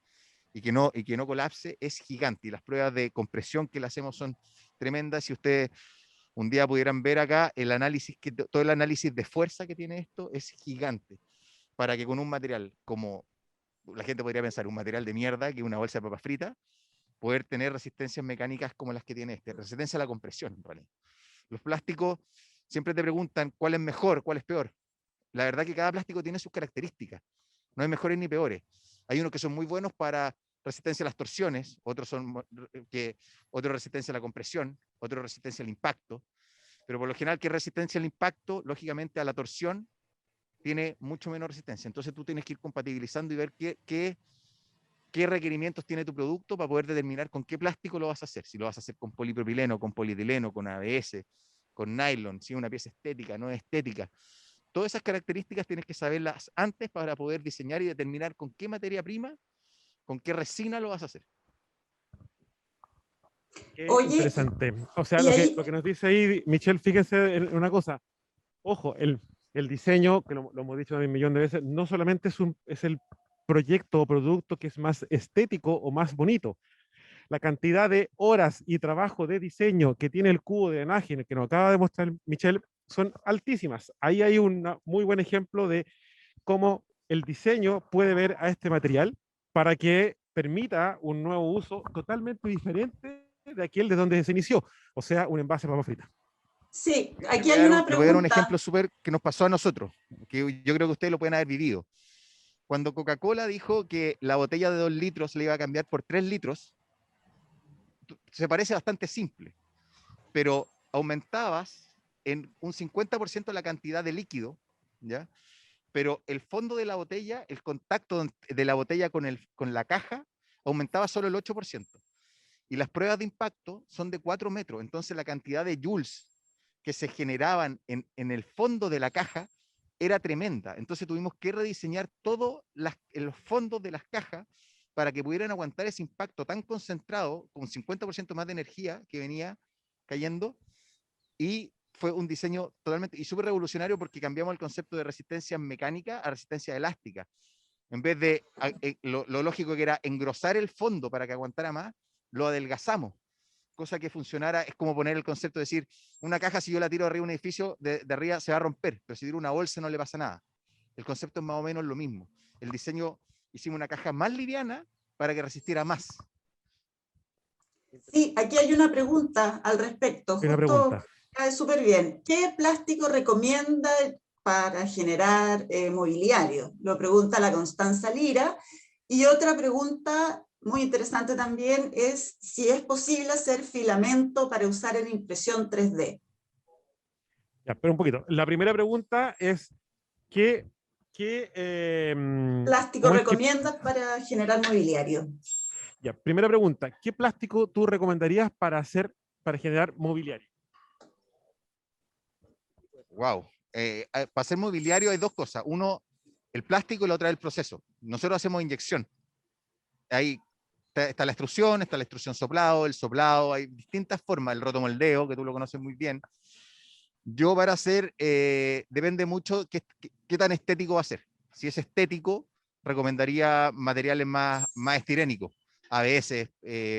y que no colapse, es gigante. Y las pruebas de compresión que le hacemos son tremendas. Si ustedes un día pudieran ver acá el análisis, todo el análisis de fuerza que tiene esto es gigante, para que con un material como, la gente podría pensar, un material de mierda, que una bolsa de papas fritas, poder tener resistencias mecánicas como las que tiene este, resistencia a la compresión, en realidad. Los plásticos siempre te preguntan cuál es mejor, cuál es peor. La verdad que cada plástico tiene sus características, no hay mejores ni peores. Hay unos que son muy buenos para resistencia a las torsiones, otros resistencia a la compresión, otros resistencia al impacto, pero por lo general, que resistencia al impacto, lógicamente a la torsión, tiene mucho menos resistencia. Entonces tú tienes que ir compatibilizando y ver qué requerimientos tiene tu producto para poder determinar con qué plástico lo vas a hacer. Si lo vas a hacer con polipropileno, con polietileno, con ABS, con nylon, si es una pieza estética, no es estética. Todas esas características tienes que saberlas antes para poder diseñar y determinar con qué materia prima, con qué resina lo vas a hacer. Qué Oye, interesante. O sea, lo que nos dice ahí, Michelle, fíjense en una cosa. Ojo, el diseño, que lo hemos dicho un millón de veces, no solamente es el proyecto o producto que es más estético o más bonito. La cantidad de horas y trabajo de diseño que tiene el cubo de drenaje, que nos acaba de mostrar Michelle, son altísimas. Ahí hay un muy buen ejemplo de cómo el diseño puede ver a este material para que permita un nuevo uso totalmente diferente de aquel de donde se inició, o sea, un envase de papa frita. Sí, aquí hay una Te voy a dar un pregunta. ejemplo súper que nos pasó a nosotros, que yo creo que ustedes lo pueden haber vivido. Cuando Coca-Cola dijo que la botella de 2 litros le iba a cambiar por 3 litros, se parece bastante simple, pero aumentabas en un 50% la cantidad de líquido, ¿ya? Pero el fondo de la botella, el contacto de la botella con la caja, aumentaba solo el 8%. Y las pruebas de impacto son de 4 metros, entonces la cantidad de joules que se generaban en el fondo de la caja era tremenda. Entonces tuvimos que rediseñar todos los fondos de las cajas para que pudieran aguantar ese impacto tan concentrado, con 50% más de energía que venía cayendo, y fue un diseño totalmente y súper revolucionario porque cambiamos el concepto de resistencia mecánica a resistencia elástica. En vez de lo lógico que era engrosar el fondo para que aguantara más, lo adelgazamos, cosa que funcionara. Es como poner el concepto de decir, una caja, si yo la tiro arriba de un edificio, de arriba se va a romper, pero si tiro una bolsa no le pasa nada. El concepto es más o menos lo mismo. El diseño, hicimos una caja más liviana para que resistiera más. Sí, aquí hay una pregunta al respecto. Hay una pregunta. Cae súper bien. ¿Qué plástico recomienda para generar mobiliario? Lo pregunta la Constanza Lira. Y otra pregunta muy interesante también es si es posible hacer filamento para usar en impresión 3D. Ya, espera un poquito. La primera pregunta es, ¿qué ¿Plástico cómo es que, recomiendas para generar mobiliario? ya, primera pregunta, ¿qué plástico tú recomendarías para generar mobiliario? Wow. Para hacer mobiliario hay dos cosas. Uno, el plástico, y la otra el proceso. Nosotros hacemos inyección. Ahí está la extrusión soplado, el soplado, hay distintas formas, el rotomoldeo, que tú lo conoces muy bien. Yo para hacer, depende mucho qué tan estético va a ser. Si es estético, recomendaría materiales más estirénicos, ABS,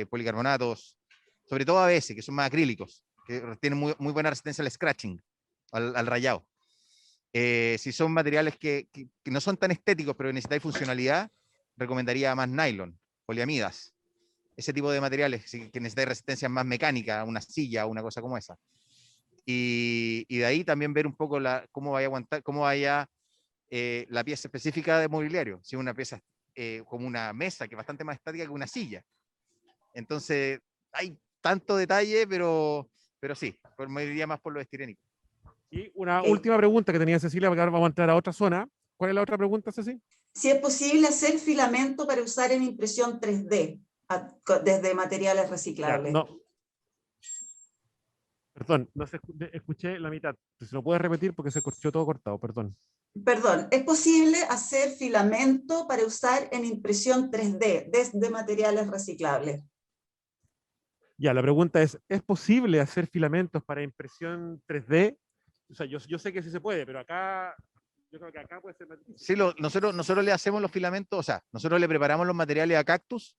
policarbonatos, sobre todo ABS, que son más acrílicos, que tienen muy buena resistencia al scratching, al rayado. Si son materiales que no son tan estéticos, pero necesitáis funcionalidad, recomendaría más nylon, poliamidas, ese tipo de materiales que necesitáis resistencia más mecánica, una silla, una cosa como esa. Y de ahí también ver un poco cómo vaya a aguantar, cómo vaya la pieza específica de mobiliario. Si es una pieza como una mesa, que es bastante más estática que una silla. Entonces, hay tanto detalle, pero sí, me iría más por lo estirénico. Y una Ok. última pregunta que tenía Cecilia, porque ahora vamos a entrar a otra zona. ¿Cuál es la otra pregunta, Ceci? Si es posible hacer filamento para usar en impresión 3D desde materiales Ya, reciclables. no. Perdón, no se escuché la mitad. Si lo puedes repetir porque se escuchó todo cortado, perdón. Perdón, ¿es posible hacer filamento para usar en impresión 3D desde materiales reciclables? Ya, la pregunta ¿es posible hacer filamentos para impresión 3D? O sea, yo sé que sí se puede, pero acá, yo creo que acá puede ser más difícil. Sí, nosotros le hacemos los filamentos, o sea, nosotros le preparamos los materiales a Cactus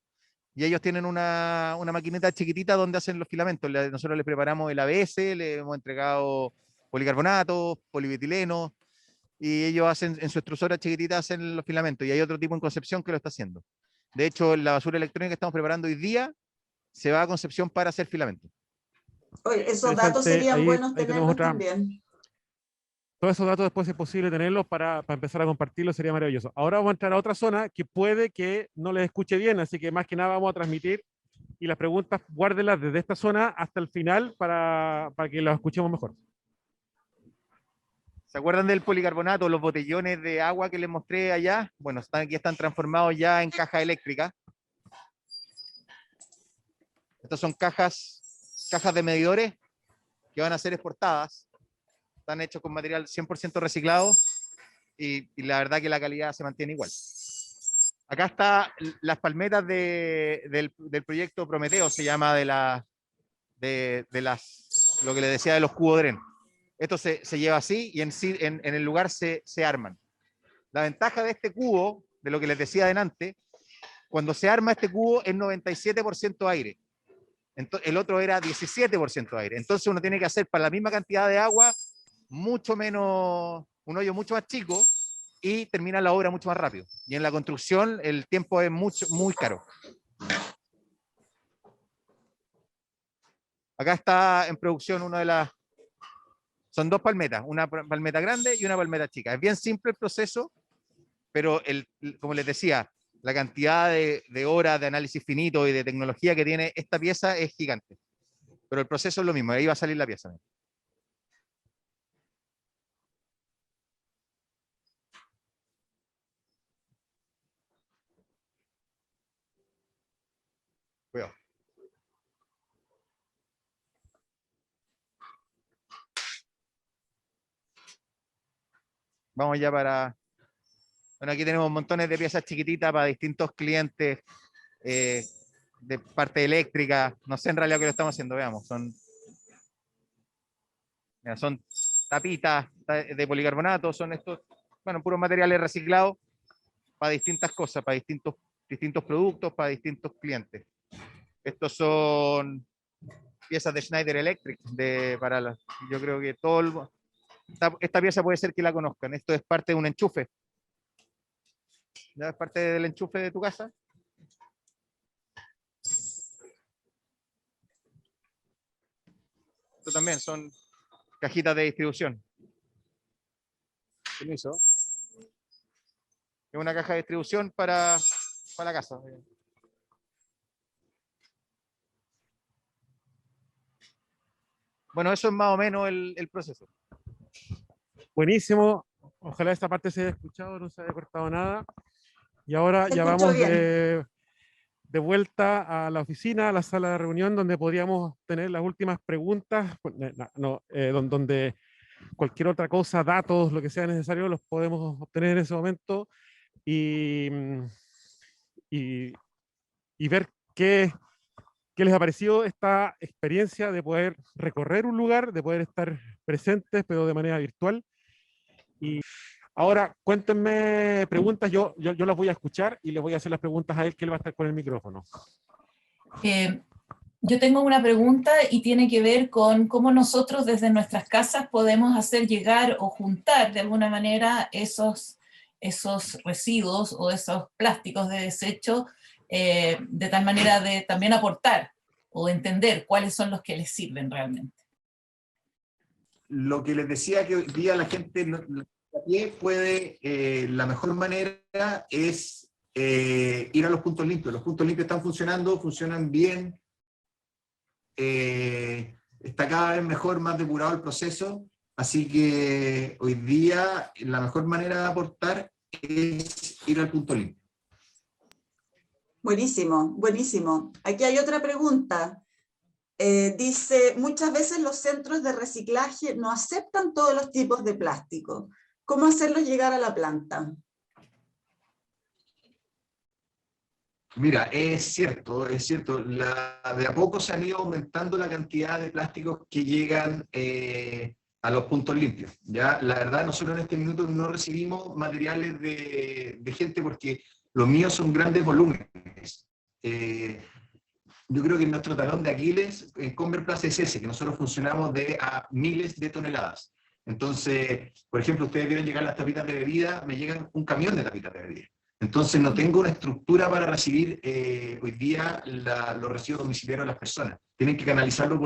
y ellos tienen una maquinita chiquitita donde hacen los filamentos. Nosotros les preparamos el ABS, le hemos entregado policarbonato, polietileno, y ellos hacen en su extrusora chiquitita hacen los filamentos. Y hay otro tipo en Concepción que lo está haciendo. De hecho, la basura electrónica que estamos preparando hoy día se va a Concepción para hacer filamentos. Oye, esos datos Interesante, serían ahí buenos tenemos tenerlos otra. también. Todos esos datos después es posible tenerlos para empezar a compartirlos, sería maravilloso. Ahora vamos a entrar a otra zona que puede que no les escuche bien, así que más que nada vamos a transmitir y las preguntas guárdelas desde esta zona hasta el final para que las escuchemos mejor. ¿Se acuerdan del policarbonato, los botellones de agua que les mostré allá? Bueno, aquí están transformados ya en cajas eléctricas. Estas son cajas de medidores que van a ser exportadas. Están hechos con material 100% reciclado y la verdad que la calidad se mantiene igual. Acá están las palmetas del proyecto Prometeo, se llama lo que les decía de los cubodren. Esto se lleva así y en el lugar se arman. La ventaja de este cubo, de lo que les decía adelante, cuando se arma este cubo es 97% aire. El otro era 17% aire. Entonces uno tiene que hacer para la misma cantidad de agua mucho menos, un hoyo mucho más chico y termina la obra mucho más rápido. Y en la construcción el tiempo es muy caro. Acá está en producción son dos palmetas, una palmeta grande y una palmeta chica. Es bien simple el proceso, pero como les decía, la cantidad de horas de análisis finito y de tecnología que tiene esta pieza es gigante. Pero el proceso es lo mismo, ahí va a salir la pieza. Cuidado. Vamos ya para... Bueno, aquí tenemos montones de piezas chiquititas para distintos clientes de parte eléctrica. No sé en realidad qué lo estamos haciendo, veamos. Son tapitas de policarbonato, son estos, bueno, puros materiales reciclados para distintas cosas, para distintos productos, para distintos clientes. Estos son piezas de Schneider Electric, yo creo que esta pieza puede ser que la conozcan. Esto es parte de un enchufe. ¿Ya es parte del enchufe de tu casa? Esto también son cajitas de distribución. Permiso. Es una caja de distribución para la casa. Bueno, eso es más o menos el proceso. Buenísimo. Ojalá esta parte se haya escuchado, no se haya cortado nada. Y ahora Se ya escuchó vamos bien. de vuelta a la oficina, a la sala de reunión, donde podíamos tener las últimas preguntas, donde cualquier otra cosa, datos, lo que sea necesario, los podemos obtener en ese momento y ver qué les ha parecido esta experiencia de poder recorrer un lugar, de poder estar presentes, pero de manera virtual. Y ahora, cuéntenme preguntas, yo las voy a escuchar y les voy a hacer las preguntas a él, que él va a estar con el micrófono. Yo tengo una pregunta y tiene que ver con cómo nosotros desde nuestras casas podemos hacer llegar o juntar de alguna manera esos residuos o esos plásticos de desecho, de tal manera de también aportar o entender cuáles son los que les sirven realmente. Lo que les decía, que hoy día la gente a pie puede, la mejor manera es ir a los puntos limpios. Los puntos limpios están funcionando, funcionan bien, está cada vez mejor, más depurado el proceso, así que hoy día la mejor manera de aportar es ir al punto limpio. Buenísimo, buenísimo. Aquí hay otra pregunta. Dice, muchas veces los centros de reciclaje no aceptan todos los tipos de plástico. ¿Cómo hacerlos llegar a la planta? Mira, es cierto, de a poco se han ido aumentando la cantidad de plásticos que llegan a los puntos limpios. ¿Ya? La verdad, nosotros en este minuto no recibimos materiales de gente porque los míos son grandes volúmenes. Yo creo que nuestro talón de Aquiles en Converplast es ese, que nosotros funcionamos a miles de toneladas. Entonces, por ejemplo, ustedes vieron llegar las tapitas de bebida, me llegan un camión de tapitas de bebida. Entonces no tengo una estructura para recibir hoy día los residuos domiciliarios de las personas. Tienen que canalizarlo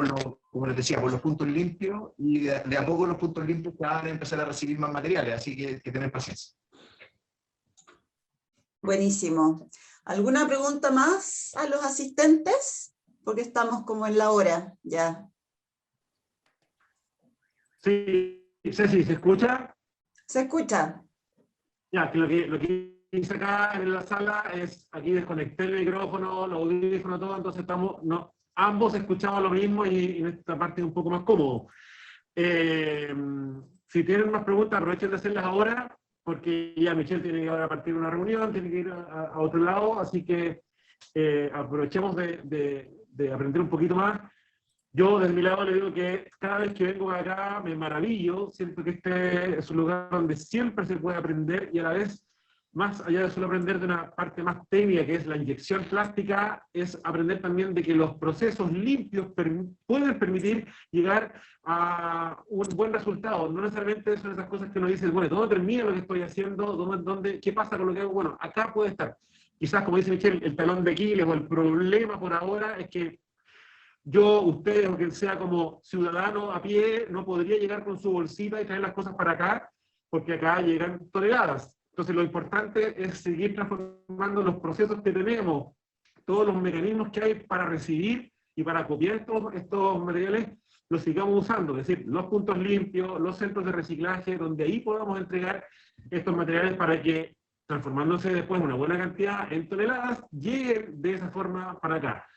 como les decía, por los puntos limpios, y de a poco los puntos limpios van a empezar a recibir más materiales, así que tener paciencia. Buenísimo. ¿Alguna pregunta más a los asistentes? Porque estamos como en la hora ya. Sí, Ceci, ¿se escucha? ¿Se escucha? Ya, que lo que hice acá en la sala es, aquí desconecté el micrófono, los audífonos, todo, entonces ambos escuchamos lo mismo y en esta parte es un poco más cómodo. Si tienen más preguntas, aprovechen de hacerlas ahora, porque ya Michelle tiene que ahora partir una reunión, tiene que ir a otro lado, así que aprovechemos de aprender un poquito más. Yo, desde mi lado, le digo que cada vez que vengo acá me maravillo, siento que este es un lugar donde siempre se puede aprender, y a la vez, más allá de solo aprender de una parte más técnica, que es la inyección plástica, es aprender también de que los procesos limpios pueden permitir llegar a un buen resultado. No necesariamente son esas cosas que uno dice, bueno, ¿dónde termina lo que estoy haciendo? ¿Qué pasa con lo que hago? Bueno, acá puede estar. Quizás, como dice Michelle, el talón de Aquiles o el problema por ahora es que yo, ustedes o quien sea como ciudadano a pie, no podría llegar con su bolsita y traer las cosas para acá, porque acá llegan toneladas. Entonces lo importante es seguir transformando los procesos que tenemos, todos los mecanismos que hay para recibir y para copiar estos materiales, los sigamos usando, es decir, los puntos limpios, los centros de reciclaje, donde ahí podamos entregar estos materiales para que, transformándose después una buena cantidad en toneladas, lleguen de esa forma para acá.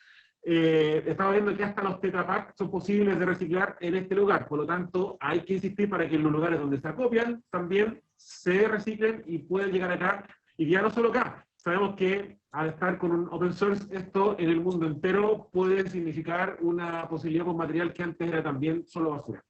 Estaba viendo que hasta los Tetra Pak son posibles de reciclar en este lugar, por lo tanto hay que insistir para que en los lugares donde se acopian también se reciclen y pueden llegar acá, y ya no solo acá. Sabemos que al estar con un open source, esto en el mundo entero puede significar una posibilidad con material que antes era también solo basura.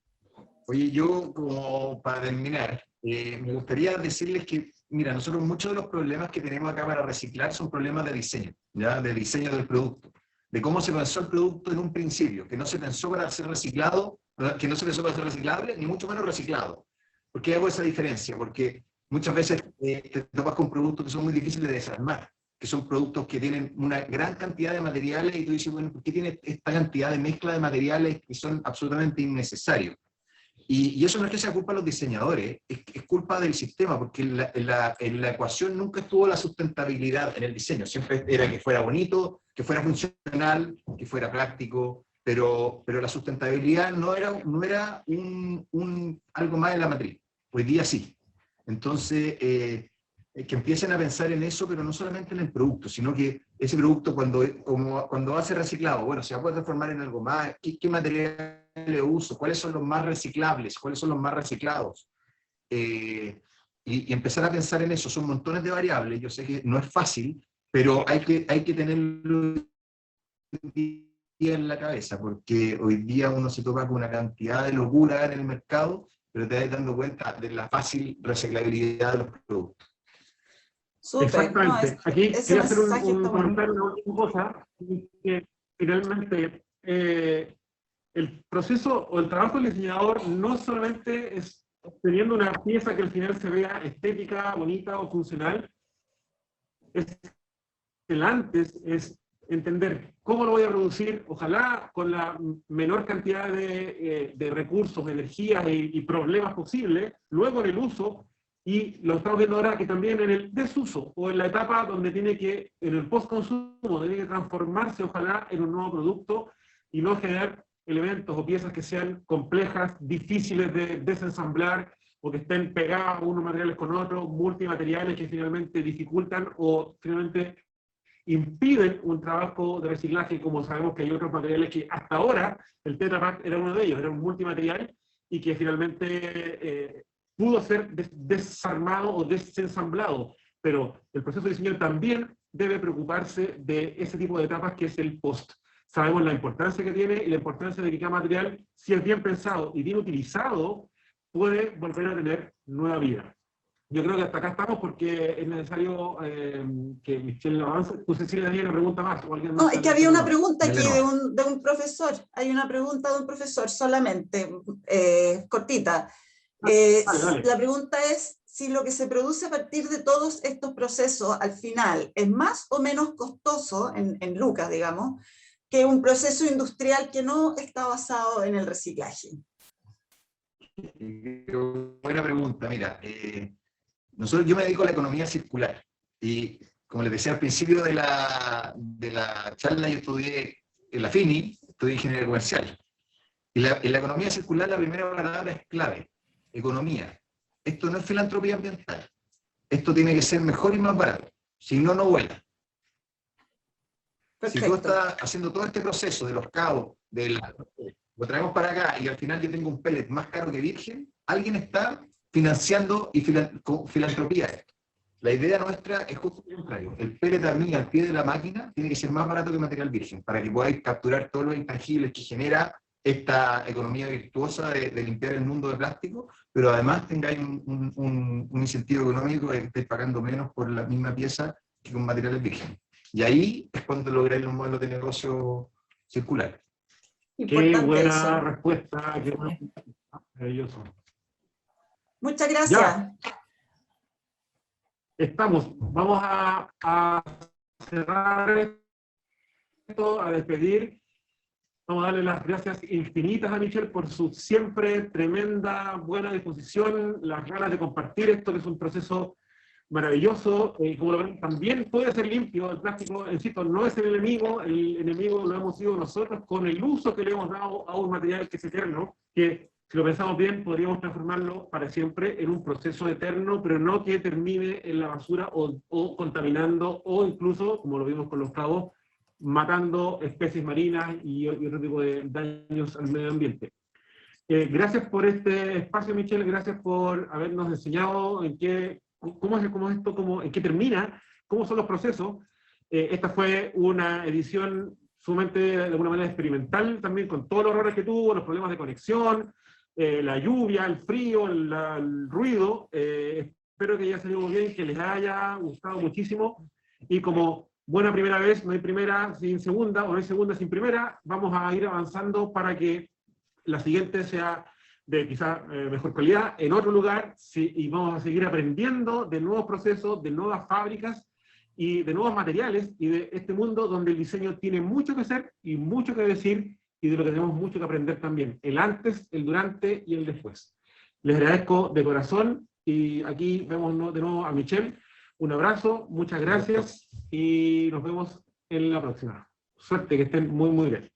Oye, yo como para terminar, me gustaría decirles que, mira, nosotros muchos de los problemas que tenemos acá para reciclar son problemas de diseño, ¿ya? De diseño del producto, de cómo se pensó el producto en un principio, que no se pensó para ser reciclado, que no se pensó para ser reciclable, ni mucho menos reciclado. ¿Por qué hago esa diferencia? Porque muchas veces te topas con productos que son muy difíciles de desarmar. que son productos que tienen una gran cantidad de materiales, y tú dices, bueno, ¿por qué tiene esta cantidad de mezcla de materiales que son absolutamente innecesarios? Y eso no es que sea culpa de los diseñadores, es culpa del sistema, porque en la ecuación nunca estuvo la sustentabilidad en el diseño, siempre era que fuera bonito, que fuera funcional, que fuera práctico, pero la sustentabilidad no era algo más en la matriz. Hoy día sí. Entonces, que empiecen a pensar en eso, pero no solamente en el producto, sino que ese producto cuando va a ser reciclado, bueno, se va a poder transformar en algo más, ¿qué materiales uso? ¿Cuáles son los más reciclables? ¿Cuáles son los más reciclados? Y empezar a pensar en eso, son montones de variables, yo sé que no es fácil, pero hay que tenerlo en la cabeza, porque hoy día uno se topa con una cantidad de locura en el mercado, pero te vas dando cuenta de la fácil reciclabilidad de los productos. Súper, Exactamente. no, Aquí ese quería hacer mensaje un está bueno. comentario, una última cosa, que finalmente el proceso o el trabajo del diseñador no solamente es obteniendo una pieza que al final se vea estética, bonita o funcional, el antes es entender cómo lo voy a producir, ojalá con la menor cantidad de recursos, de energía y problemas posibles, luego en el uso, y lo estamos viendo ahora que también en el desuso, o en la etapa donde tiene que, en el post-consumo, tiene que transformarse ojalá en un nuevo producto y no generar elementos o piezas que sean complejas, difíciles de desensamblar, o que estén pegados unos materiales con otros, multimateriales que finalmente dificultan o finalmente impiden un trabajo de reciclaje, como sabemos que hay otros materiales que hasta ahora, el Tetra Pak era uno de ellos, era un multimaterial, y que finalmente pudo ser desarmado o desensamblado, pero el proceso de diseño también debe preocuparse de ese tipo de etapas que es el post. Sabemos la importancia que tiene y la importancia de que cada material, si es bien pensado y bien utilizado, puede volver a tener nueva vida. Yo creo que hasta acá estamos porque es necesario que Michelle avance. No sé si le daría una pregunta más o alguien más. No, es que había una pregunta aquí Dale de un profesor. Hay una pregunta de un profesor solamente, cortita. Dale. La pregunta es si lo que se produce a partir de todos estos procesos al final es más o menos costoso, en lucas, digamos, que un proceso industrial que no está basado en el reciclaje. Buena pregunta, mira. Yo me dedico a la economía circular, y como les decía al principio de la charla, yo estudié en la FINI, estudié ingeniería comercial. Y en la economía circular la primera palabra es clave, economía. Esto no es filantropía ambiental. Esto tiene que ser mejor y más barato. Si no, no vuela. Perfecto. Si tú estás haciendo todo este proceso de los cabos, lo traemos para acá y al final yo tengo un pellet más caro que virgen, alguien está financiando y filantropía esto. La idea nuestra es justo lo contrario. El pellet a mí, al pie de la máquina, tiene que ser más barato que material virgen, para que podáis capturar todos los intangibles que genera esta economía virtuosa de limpiar el mundo de plástico, pero además tengáis un incentivo económico de que estéis pagando menos por la misma pieza que con materiales virgen. Y ahí es cuando lográis un modelo de negocio circular. Qué buena eso. respuesta, qué maravilloso. Muchas gracias. Ya. Estamos, vamos a cerrar esto, a despedir. Vamos a darle las gracias infinitas a Michelle por su siempre tremenda buena disposición, las ganas de compartir esto, que es un proceso maravilloso. Como lo ven, también puede ser limpio. El plástico, insisto, no es el enemigo lo hemos sido nosotros con el uso que le hemos dado a un material que es eterno, que si lo pensamos bien podríamos transformarlo para siempre en un proceso eterno, pero no que termine en la basura o contaminando, o incluso, como lo vimos con los cabos, matando especies marinas y otro tipo de daños al medio ambiente. Gracias por este espacio, Michelle, gracias por habernos enseñado en qué en qué termina, cómo son los procesos. Esta fue una edición sumamente, de alguna manera, experimental, también con todos los errores que tuvo, los problemas de conexión, la lluvia, el frío, el ruido. Espero que haya salido muy bien, que les haya gustado muchísimo, y como buena primera vez, no hay primera sin segunda, o no hay segunda sin primera, vamos a ir avanzando para que la siguiente sea de quizá mejor calidad, en otro lugar, sí, y vamos a seguir aprendiendo de nuevos procesos, de nuevas fábricas, y de nuevos materiales y de este mundo donde el diseño tiene mucho que hacer y mucho que decir y de lo que tenemos mucho que aprender también, el antes, el durante y el después. Les agradezco de corazón y aquí vemos de nuevo a Michelle. Un abrazo, muchas gracias y nos vemos en la próxima. Suerte, que estén muy, muy bien.